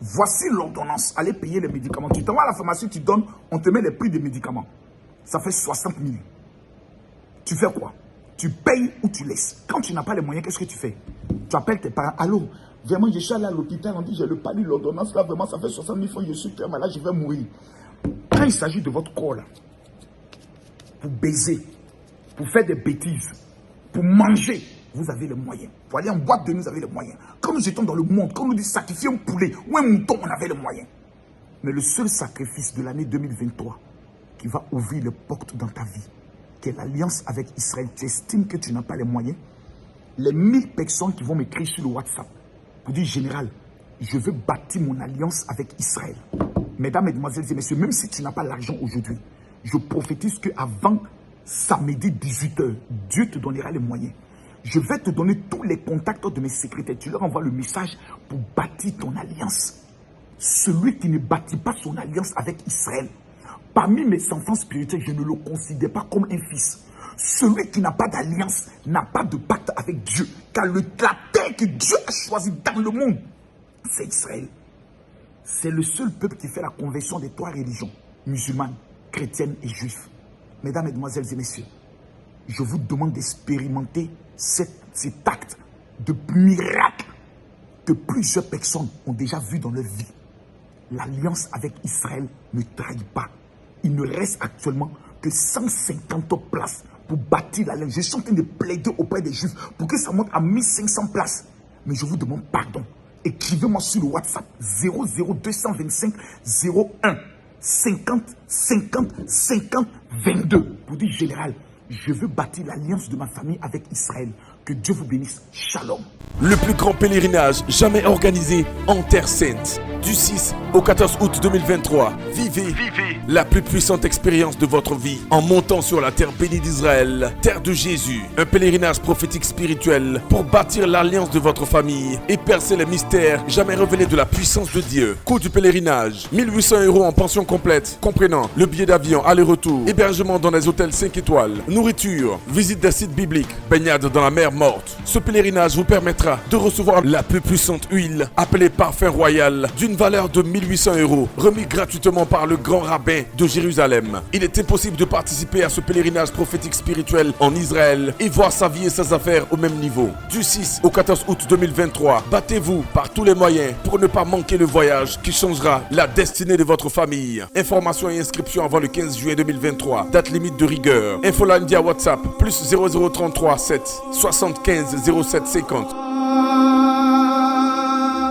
Voici l'ordonnance. Allez payer les médicaments. Tu t'en vas à la pharmacie, tu donnes, on te met les prix des médicaments. Ça fait 60 000. Tu fais quoi? Tu payes ou tu laisses. Quand tu n'as pas les moyens, qu'est-ce que tu fais? Tu appelles tes parents. Allô, vraiment, je suis allé à l'hôpital, on dit, j'ai le pali, l'ordonnance, là, vraiment, ça fait 60 000 francs, je suis très malade, je vais mourir. Quand il s'agit de votre corps, là, pour baiser, pour faire des bêtises, pour manger, vous avez les moyens. Pour aller en boîte de nuit, vous avez les moyens. Quand nous étions dans le monde, quand nous dit sacrifier un poulet ou un mouton, on avait les moyens. Mais le seul sacrifice de l'année 2023 qui va ouvrir les portes dans ta vie, qui est l'alliance avec Israël, tu estimes que tu n'as pas les moyens, les 1000 personnes qui vont m'écrire sur le WhatsApp pour dire, général, je veux bâtir mon alliance avec Israël. Mesdames, mesdemoiselles et messieurs, même si tu n'as pas l'argent aujourd'hui, je prophétise qu'avant samedi 18h, Dieu te donnera les moyens. Je vais te donner tous les contacts de mes secrétaires. Tu leur envoies le message pour bâtir ton alliance. Celui qui ne bâtit pas son alliance avec Israël, parmi mes enfants spirituels, je ne le considère pas comme un fils. Celui qui n'a pas d'alliance n'a pas de pacte avec Dieu. Car la terre que Dieu a choisie dans le monde, c'est Israël. C'est le seul peuple qui fait la conversion des 3 religions, musulmanes, chrétiennes et juives. Mesdames, mesdemoiselles et messieurs, je vous demande d'expérimenter cet acte de miracle que plusieurs personnes ont déjà vu dans leur vie. L'alliance avec Israël ne trahit pas. Il ne reste actuellement que 150 places pour bâtir l'alliance. Je suis en train de plaider auprès des Juifs pour que ça monte à 1500 places. Mais je vous demande pardon. Écrivez-moi sur le WhatsApp 00225 01 50 50 50 22 pour dire, général, je veux bâtir l'alliance de ma famille avec Israël. Que Dieu vous bénisse. Shalom. Le plus grand pèlerinage jamais organisé en Terre Sainte. Du 6 au 14 août 2023, vivez la plus puissante expérience de votre vie en montant sur la terre bénie d'Israël, terre de Jésus. Un pèlerinage prophétique spirituel pour bâtir l'alliance de votre famille et percer les mystères jamais révélés de la puissance de Dieu. Coût du pèlerinage, 1800 € en pension complète, comprenant le billet d'avion aller-retour, hébergement dans des hôtels 5 étoiles, nourriture, visite des sites bibliques, baignade dans la mer morte. Ce pèlerinage vous permettra de recevoir la plus puissante huile appelée parfum royal d'une valeur de 1800 €, remis gratuitement par le grand rabbin de Jérusalem. Il est impossible de participer à ce pèlerinage prophétique spirituel en Israël et voir sa vie et ses affaires au même niveau. Du 6 au 14 août 2023, battez-vous par tous les moyens pour ne pas manquer le voyage qui changera la destinée de votre famille. Informations et inscriptions avant le 15 juin 2023. Date limite de rigueur. Infoline via WhatsApp, plus 0033 7 75 07 50.